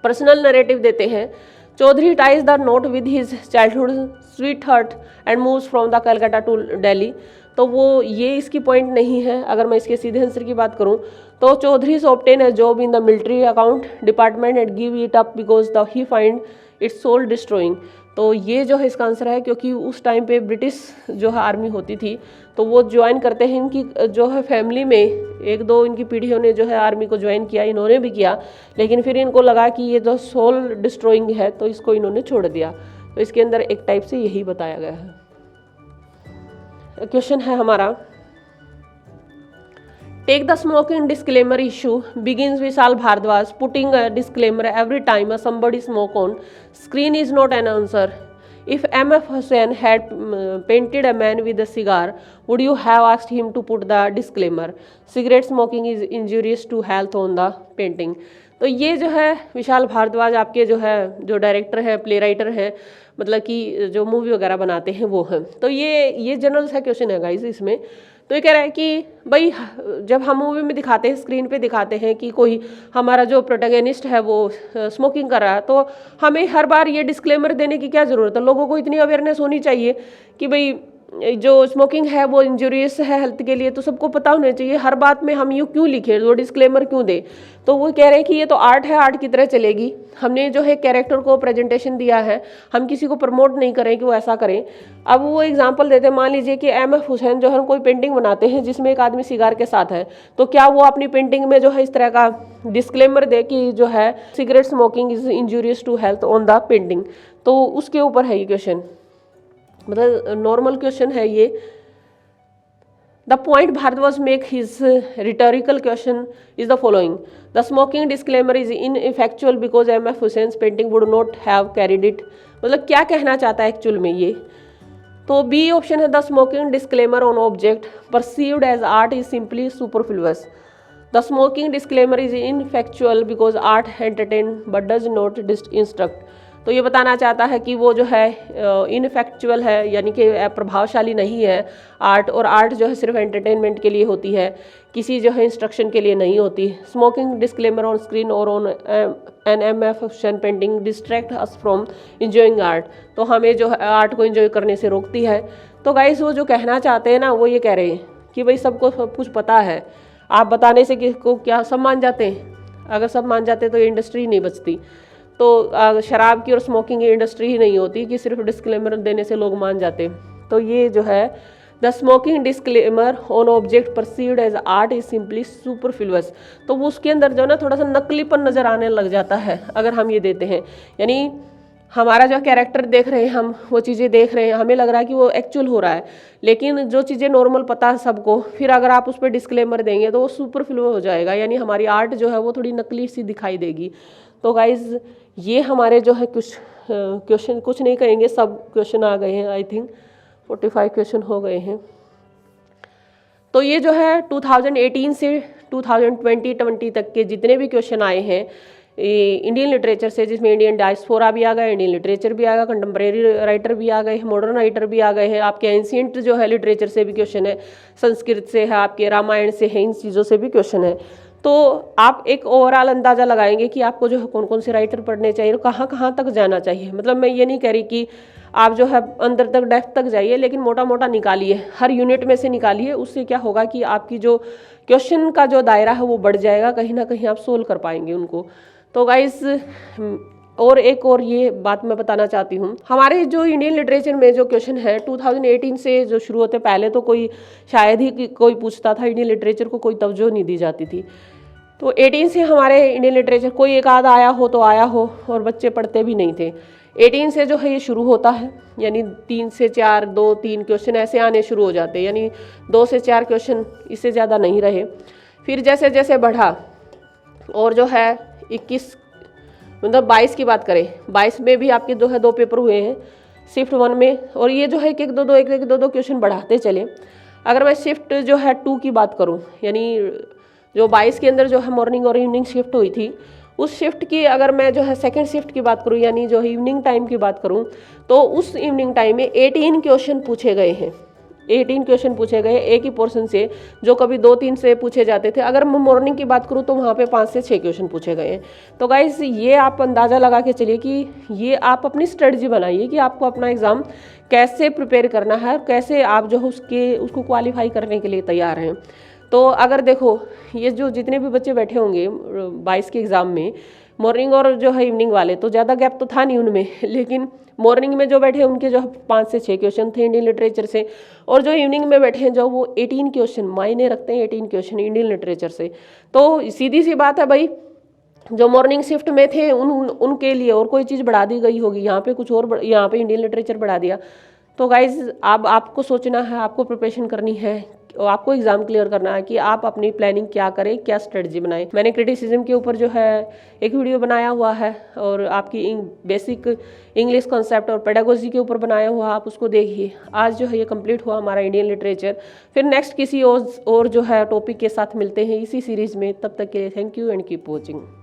S1: पर्सनल नैरेटिव देते हैं। Chaudhary ties the knot with his childhood sweetheart and moves from the Calcutta to Delhi। तो वो ये इसकी पॉइंट नहीं है। अगर मैं इसके सीधे आंसर की बात करूं तो Chaudhuri obtain a job in the military account department and give it up because the he find it's soul destroying. तो ये जो है इसका आंसर है, क्योंकि उस टाइम पे ब्रिटिश जो है आर्मी होती थी तो वो ज्वाइन करते हैं। इनकी जो है फैमिली में एक दो इनकी पीढ़ियों ने जो है आर्मी को ज्वाइन किया, इन्होंने भी किया, लेकिन फिर इनको लगा कि ये जो सोल डिस्ट्रॉइंग है तो इसको इन्होंने छोड़ दिया। तो इसके अंदर एक टाइप से यही बताया गया है। क्वेश्चन है हमारा, take the smoking disclaimer issue begins Vishal Bhardwaj putting a disclaimer every time a somebody smoke on screen is not an answer. If M.F. Hussain had painted a man with a cigar, would you have asked him to put the disclaimer, cigarette smoking is injurious to health on the painting? तो ये जो है विशाल भारद्वाज आपके जो है जो director है, play writer है, मतलब कि जो मूवी वगैरह बनाते हैं वो हैं। तो ये जनरल सा क्वेश्चन है गाइस इसमें। तो ये कह रहा है कि भाई जब हम मूवी में दिखाते हैं, स्क्रीन पे दिखाते हैं कि कोई हमारा जो प्रोटैगनिस्ट है वो स्मोकिंग कर रहा है, तो हमें हर बार ये डिस्क्लेमर देने की क्या ज़रूरत है? लोगों को इतनी अवेयरनेस होनी चाहिए कि भाई जो स्मोकिंग है वो इंजूरियस है हेल्थ के लिए, तो सबको पता होना चाहिए। हर बात में हम यूँ क्यों लिखें, वो डिस्क्लेमर क्यों दे? तो वो कह रहे हैं कि ये तो आर्ट है, आर्ट की तरह चलेगी। हमने जो है कैरेक्टर को प्रेजेंटेशन दिया है, हम किसी को प्रमोट नहीं करें कि वो ऐसा करें। अब वो एग्जांपल देते हैं, मान लीजिए कि M.F. हुसैन जो है कोई पेंटिंग बनाते हैं जिसमें एक आदमी सिगार के साथ है, तो क्या वो अपनी पेंटिंग में जो है इस तरह का डिस्क्लेमर दे कि जो है cigarette smoking is injurious to health on the painting? तो उसके ऊपर है ये क्वेश्चन, मतलब नॉर्मल क्वेश्चन है ये। The point Bharadwaj make his rhetorical question is the following, the smoking disclaimer is ineffectual because M.F. Hussain painting would not have carried it. मतलब क्या कहना चाहता है एक्चुअल में ये? तो बी ऑप्शन है, the smoking disclaimer on object perceived as art is simply superfluous. The smoking disclaimer is ineffectual because art entertain but does not instruct. तो ये बताना चाहता है कि वो जो है इनफेक्चुअल है, यानी कि प्रभावशाली नहीं है आर्ट, और आर्ट जो है सिर्फ एंटरटेनमेंट के लिए होती है, किसी जो है इंस्ट्रक्शन के लिए नहीं होती। स्मोकिंग डिस्क्लेमर ऑन स्क्रीन और on an M.F. Hussain painting distract us from enjoying art. तो हमें जो है आर्ट को इंजॉय करने से रोकती है। तो गाइस वो जो कहना चाहते हैं ना, वो ये कह रहे हैं कि भाई सबको सब कुछ पता है, आप बताने से किसको क्या सब मान जाते हैं? अगर सब मान जाते तो ये इंडस्ट्री नहीं बचती। तो शराब की और स्मोकिंग की इंडस्ट्री ही नहीं होती कि सिर्फ डिस्क्लेमर देने से लोग मान जाते। तो ये जो है the smoking disclaimer on object perceived as art is simply superfluous. तो वो उसके अंदर जो ना थोड़ा सा नकलीपन नज़र आने लग जाता है अगर हम ये देते हैं। यानी हमारा जो कैरेक्टर देख रहे हैं, हम वो चीज़ें देख रहे हैं, हमें लग रहा है कि वो एक्चुअल हो रहा है, लेकिन जो चीज़ें नॉर्मल पता है सबको, फिर अगर आप उस पर डिस्क्लेमर देंगे तो वो सुपरफ्लुअस हो जाएगा, यानी हमारी आर्ट जो है वो थोड़ी नकली सी दिखाई देगी। तो गाइज ये हमारे जो है कुछ क्वेश्चन, कुछ नहीं कहेंगे, सब क्वेश्चन आ गए हैं। आई थिंक 45 क्वेश्चन हो गए हैं। तो ये जो है 2018 से 2020 तक के जितने भी क्वेश्चन आए हैं इंडियन लिटरेचर से, जिसमें इंडियन डायस्पोरा भी आ गया, इंडियन लिटरेचर भी आ गया, कंटेम्प्रेरी राइटर भी आ गए हैं, मॉडर्न राइटर भी आ गए हैं, आपके एंशिएंट जो है लिटरेचर से भी क्वेश्चन है, संस्कृत से है, आपके रामायण से है, इन चीज़ों से भी क्वेश्चन है। तो आप एक ओवरऑल अंदाज़ा लगाएंगे कि आपको जो है कौन कौन से राइटर पढ़ने चाहिए और कहाँ कहाँ तक जाना चाहिए। मतलब मैं ये नहीं कह रही कि आप जो है अंदर तक डेप्थ तक जाइए, लेकिन मोटा मोटा निकालिए, हर यूनिट में से निकालिए। उससे क्या होगा कि आपकी जो क्वेश्चन का जो दायरा है वो बढ़ जाएगा, कहीं ना कहीं आप सोल्व कर पाएंगे उनको। तो गाइस और एक और ये बात मैं बताना चाहती हूँ, हमारे जो इंडियन लिटरेचर में जो क्वेश्चन है 2018 से जो शुरू होते, पहले तो कोई शायद ही कोई पूछता था, इंडियन लिटरेचर को कोई तवज्जो नहीं दी जाती थी। तो 18 से हमारे इंडियन लिटरेचर कोई एक आध आया हो तो आया हो, और बच्चे पढ़ते भी नहीं थे। 18 से जो है ये शुरू होता है, यानी 3 से 4, 2-3 क्वेश्चन ऐसे आने शुरू हो जाते हैं, यानी 2 से 4 क्वेश्चन, इससे ज़्यादा नहीं रहे। फिर जैसे जैसे बढ़ा और जो है 21 मतलब 22 की बात करें, 22 में भी आपके जो है 2 पेपर हुए हैं शिफ्ट 1 में, और ये जो है एक एक दो क्वेश्चन बढ़ाते चले। अगर मैं शिफ्ट जो है 2 की बात करूँ, यानी जो 22 के अंदर जो है मॉर्निंग और इवनिंग शिफ्ट हुई थी, उस शिफ्ट की अगर मैं जो है सेकंड शिफ्ट की बात करूँ, यानी जो इवनिंग टाइम की बात करूँ, तो उस इवनिंग टाइम में 18 क्वेश्चन पूछे गए हैं। 18 क्वेश्चन पूछे गए एक ही पोर्शन से, जो कभी 2-3 से पूछे जाते थे। अगर मैं मॉर्निंग की बात करूँ तो वहाँ पे 5 से 6 क्वेश्चन पूछे गए हैं। तो गाइस ये आप अंदाज़ा लगा के चलिए कि ये आप अपनी स्ट्रेटजी बनाइए कि आपको अपना एग्ज़ाम कैसे प्रिपेयर करना है और कैसे आप जो है उसको क्वालिफाई करने के लिए तैयार हैं। तो अगर देखो ये जो जितने भी बच्चे बैठे होंगे 22 के एग्ज़ाम में, मॉर्निंग और जो है इवनिंग वाले, तो ज़्यादा गैप तो था नहीं उनमें, लेकिन मॉर्निंग में जो बैठे उनके जो 5 से 6 क्वेश्चन थे इंडियन लिटरेचर से, और जो इवनिंग में बैठे हैं जो वो 18 क्वेश्चन मायने रखते हैं, 18 क्वेश्चन इंडियन लिटरेचर से। तो सीधी सी बात है भाई, जो मॉर्निंग शिफ्ट में थे उनके लिए और कोई चीज़ बढ़ा दी गई होगी, यहाँ पे कुछ और, यहाँ पे इंडियन लिटरेचर बढ़ा दिया। तो गाइज अब आपको सोचना है, आपको प्रिपरेशन करनी है, और आपको एग्जाम क्लियर करना है कि आप अपनी प्लानिंग क्या करें, क्या स्ट्रेटजी बनाएं। मैंने क्रिटिसिज्म के ऊपर जो है एक वीडियो बनाया हुआ है, और आपकी बेसिक इंग्लिश कॉन्सेप्ट और पेडागोजी के ऊपर बनाया हुआ, आप उसको देखिए। आज जो है ये कंप्लीट हुआ हमारा इंडियन लिटरेचर। फिर नेक्स्ट किसी और जो है टॉपिक के साथ मिलते हैं इसी सीरीज़ में। तब तक के लिए thank you and keep watching.